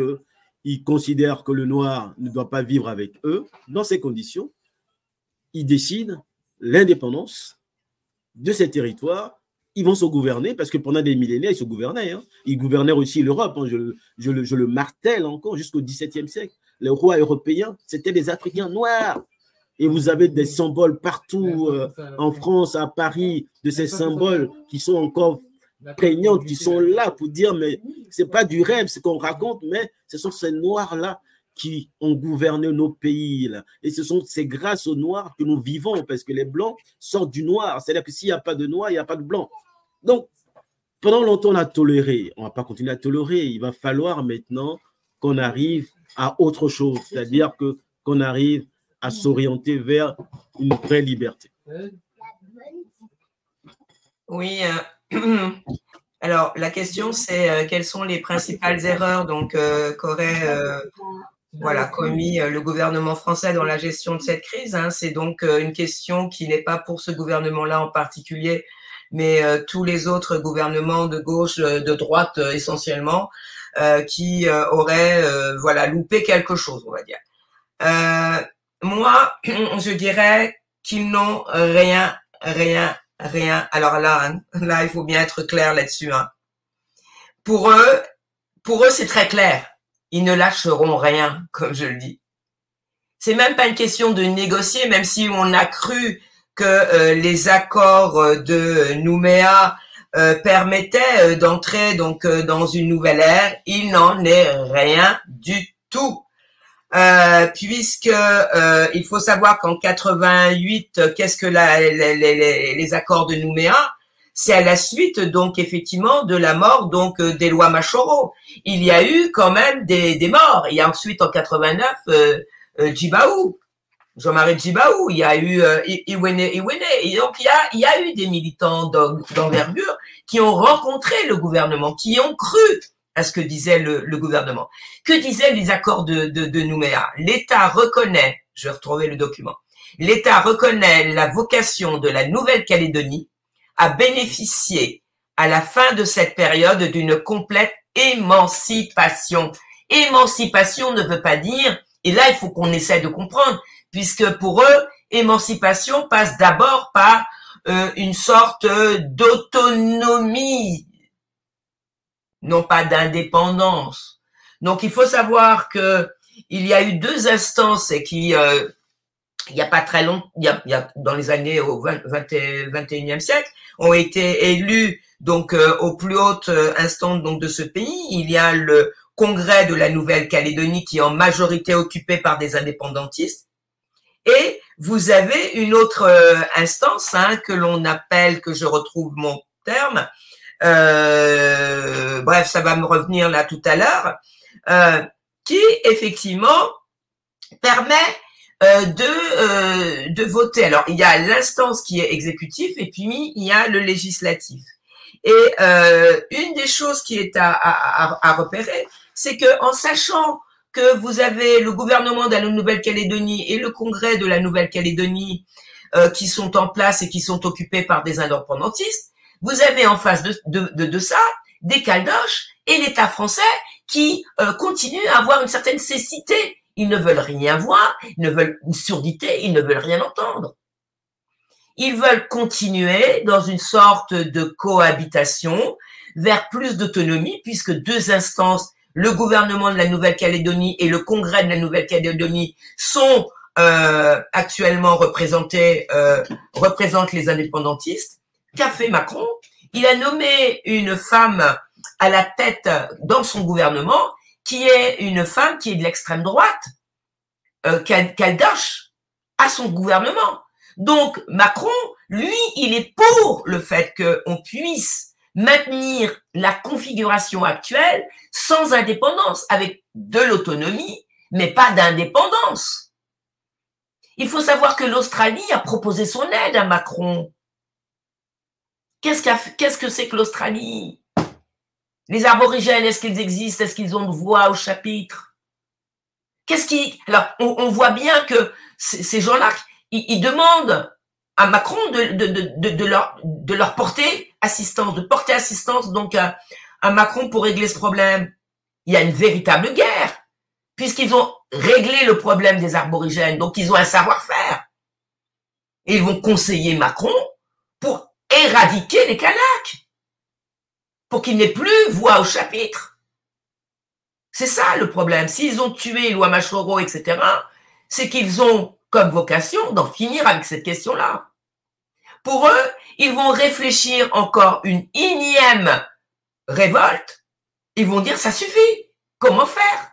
ils considèrent que le noir ne doit pas vivre avec eux. Dans ces conditions, ils décident l'indépendance de ces territoires. Ils vont se gouverner parce que pendant des millénaires, ils se gouvernaient. Hein. Ils gouvernaient aussi l'Europe. Hein. Je le martèle encore jusqu'au XVIIe siècle. Les rois européens, c'était des Africains noirs. Et vous avez des symboles partout en France, à Paris, de ces symboles qui sont encore prégnants, qui sont là pour dire, mais ce n'est pas du rêve, ce qu'on raconte, mais ce sont ces noirs-là qui ont gouverné nos pays. Là. Et c'est grâce aux noirs que nous vivons, parce que les blancs sortent du noir. C'est-à-dire que s'il n'y a pas de noir, il n'y a pas de blanc. Donc, pendant longtemps, on a toléré. On ne va pas continuer à tolérer. Il va falloir maintenant qu'on arrive à autre chose, c'est-à-dire qu'on arrive à s'orienter vers une vraie liberté. Oui. Alors, la question, c'est quelles sont les principales erreurs qu'aurait commis le gouvernement français dans la gestion de cette crise. Hein. C'est donc une question qui n'est pas pour ce gouvernement-là en particulier, mais tous les autres gouvernements de gauche, de droite essentiellement, qui auraient loupé quelque chose, on va dire. Moi, je dirais qu'ils n'ont rien. Alors là, il faut bien être clair là-dessus. Hein. Pour eux, c'est très clair. Ils ne lâcheront rien, comme je le dis. C'est même pas une question de négocier, même si on a cru que les accords de Nouméa permettaient d'entrer dans une nouvelle ère. Il n'en est rien du tout. Puisque il faut savoir qu'en 88, qu'est-ce que les accords de Nouméa? C'est à la suite donc effectivement de la mort des lois Machoro. Il y a eu quand même des morts. Il y a ensuite en 89 Djibaou, Jean-Marie Djibaou. Il y a eu Iwene. Et donc il y a eu des militants d'envergure qui ont rencontré le gouvernement, qui ont cru à ce que disait le gouvernement. Que disaient les accords de Nouméa? L'État reconnaît, je vais retrouver le document, l'État reconnaît la vocation de la Nouvelle-Calédonie à bénéficier à la fin de cette période d'une complète émancipation. Émancipation ne veut pas dire, et là il faut qu'on essaie de comprendre, puisque pour eux, émancipation passe d'abord par une sorte d'autonomie, non pas d'indépendance. Donc il faut savoir que il y a eu deux instances qui il y a pas très longtemps, il y a dans les années au 21e siècle, ont été élus aux plus hautes instances de ce pays. Il y a le Congrès de la Nouvelle-Calédonie qui est en majorité occupé par des indépendantistes. Et vous avez une autre instance que l'on appelle, que je retrouve mon terme, bref, ça va me revenir là tout à l'heure, qui effectivement permet de voter. Alors, il y a l'instance qui est exécutive et puis il y a le législatif. Et une des choses qui est à repérer, c'est que en sachant que vous avez le gouvernement de la Nouvelle-Calédonie et le Congrès de la Nouvelle-Calédonie qui sont en place et qui sont occupés par des indépendantistes, vous avez en face de ça des caldoches et l'État français qui continue à avoir une certaine cécité. Ils ne veulent rien voir, ils ne veulent une surdité, ils ne veulent rien entendre. Ils veulent continuer dans une sorte de cohabitation vers plus d'autonomie, puisque deux instances, le gouvernement de la Nouvelle-Calédonie et le Congrès de la Nouvelle-Calédonie sont actuellement représentent les indépendantistes. Qu'a fait Macron? Il a nommé une femme à la tête dans son gouvernement, qui est une femme qui est de l'extrême droite, Caldoche, à son gouvernement. Donc, Macron, lui, il est pour le fait qu'on puisse maintenir la configuration actuelle sans indépendance, avec de l'autonomie, mais pas d'indépendance. Il faut savoir que l'Australie a proposé son aide à Macron. Qu'est-ce que c'est que l'Australie? Les aborigènes, est-ce qu'ils existent? Est-ce qu'ils ont de voix au chapitre? Alors, on voit bien que ces gens-là, ils demandent à Macron de leur porter assistance, donc à Macron pour régler ce problème. Il y a une véritable guerre. puisqu'ils ont réglé le problème des aborigènes, donc ils ont un savoir-faire. Et ils vont conseiller Macron pour éradiquer les Kanaks, pour qu'il n'ait plus voix au chapitre. C'est ça le problème. S'ils ont tué Éloi Machoro, etc., c'est qu'ils ont comme vocation d'en finir avec cette question-là. Pour eux, ils vont réfléchir encore une énième révolte. Ils vont dire, ça suffit. Comment faire?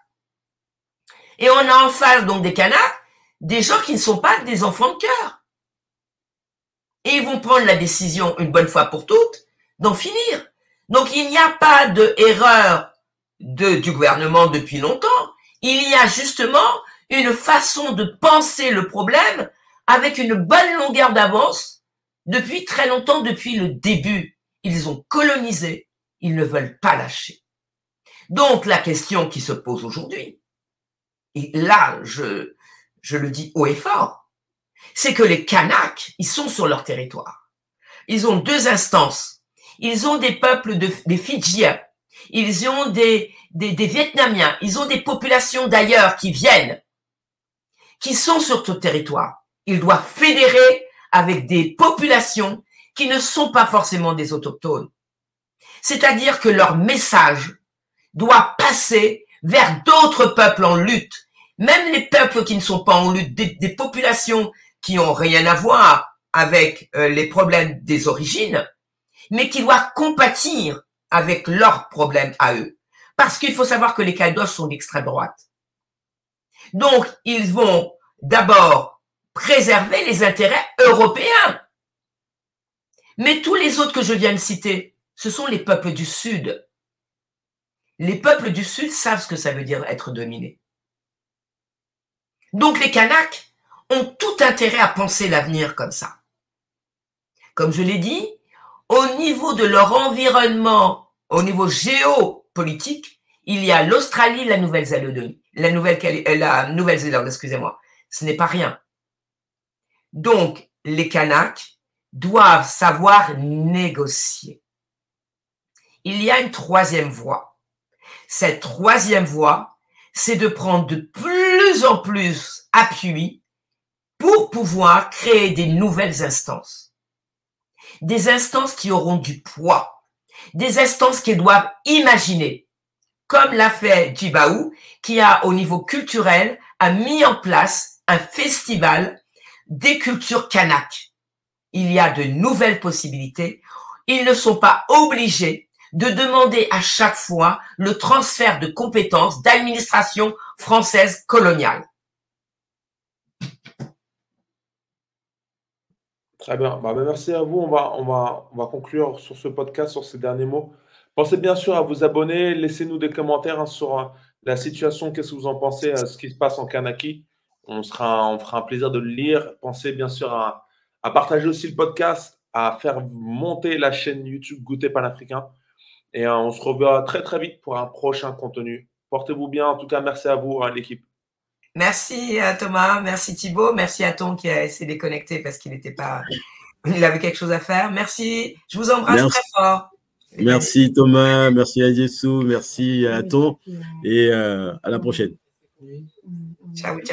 Et on a en face donc des Kanaks, des gens qui ne sont pas des enfants de cœur. Et ils vont prendre la décision, une bonne fois pour toutes, d'en finir. Donc il n'y a pas d'erreur du gouvernement depuis longtemps. Il y a justement une façon de penser le problème avec une bonne longueur d'avance depuis très longtemps, depuis le début. Ils ont colonisé, ils ne veulent pas lâcher. Donc la question qui se pose aujourd'hui, et là je le dis haut et fort, c'est que les Kanaks, ils sont sur leur territoire. Ils ont deux instances. Ils ont des peuples des Fidjiens. Ils ont des Vietnamiens. Ils ont des populations d'ailleurs qui viennent, qui sont sur ce territoire. Ils doivent fédérer avec des populations qui ne sont pas forcément des autochtones. C'est-à-dire que leur message doit passer vers d'autres peuples en lutte. Même les peuples qui ne sont pas en lutte, des populations qui n'ont rien à voir avec les problèmes des origines, mais qui doivent compatir avec leurs problèmes à eux. Parce qu'il faut savoir que les Caldoches sont d'extrême droite. Donc, ils vont d'abord préserver les intérêts européens. Mais tous les autres que je viens de citer, ce sont les peuples du Sud. Les peuples du Sud savent ce que ça veut dire être dominés. Donc, les Kanaks ont tout intérêt à penser l'avenir comme ça. Comme je l'ai dit, au niveau de leur environnement, au niveau géopolitique, il y a l'Australie, la Nouvelle-Zélande, excusez-moi. Ce n'est pas rien. Donc, les Kanaks doivent savoir négocier. Il y a une troisième voie. Cette troisième voie, c'est de prendre de plus en plus appui pour pouvoir créer des nouvelles instances. Des instances qui auront du poids. Des instances qui doivent imaginer. Comme l'a fait Djibaou, qui a, au niveau culturel, a mis en place un festival des cultures kanaks. Il y a de nouvelles possibilités. Ils ne sont pas obligés de demander à chaque fois le transfert de compétences d'administration française coloniale. Très bien. Bah, merci à vous. On va conclure sur ce podcast, sur ces derniers mots. Pensez bien sûr à vous abonner. Laissez-nous des commentaires sur la situation. Qu'est-ce que vous en pensez, ce qui se passe en Kanaki. On fera un plaisir de le lire. Pensez bien sûr à partager aussi le podcast, à faire monter la chaîne YouTube Goûter Panafricain. Et on se revoit très très vite pour un prochain contenu. Portez-vous bien. En tout cas, merci à vous, l'équipe. Merci Thomas, merci Thibaut, merci à Tom qui a essayé de déconnecter parce qu'il n'était pas, il avait quelque chose à faire. Merci, je vous embrasse très fort. Merci Thomas, merci à Jessou, merci à Tom et à la prochaine. Ciao, ciao.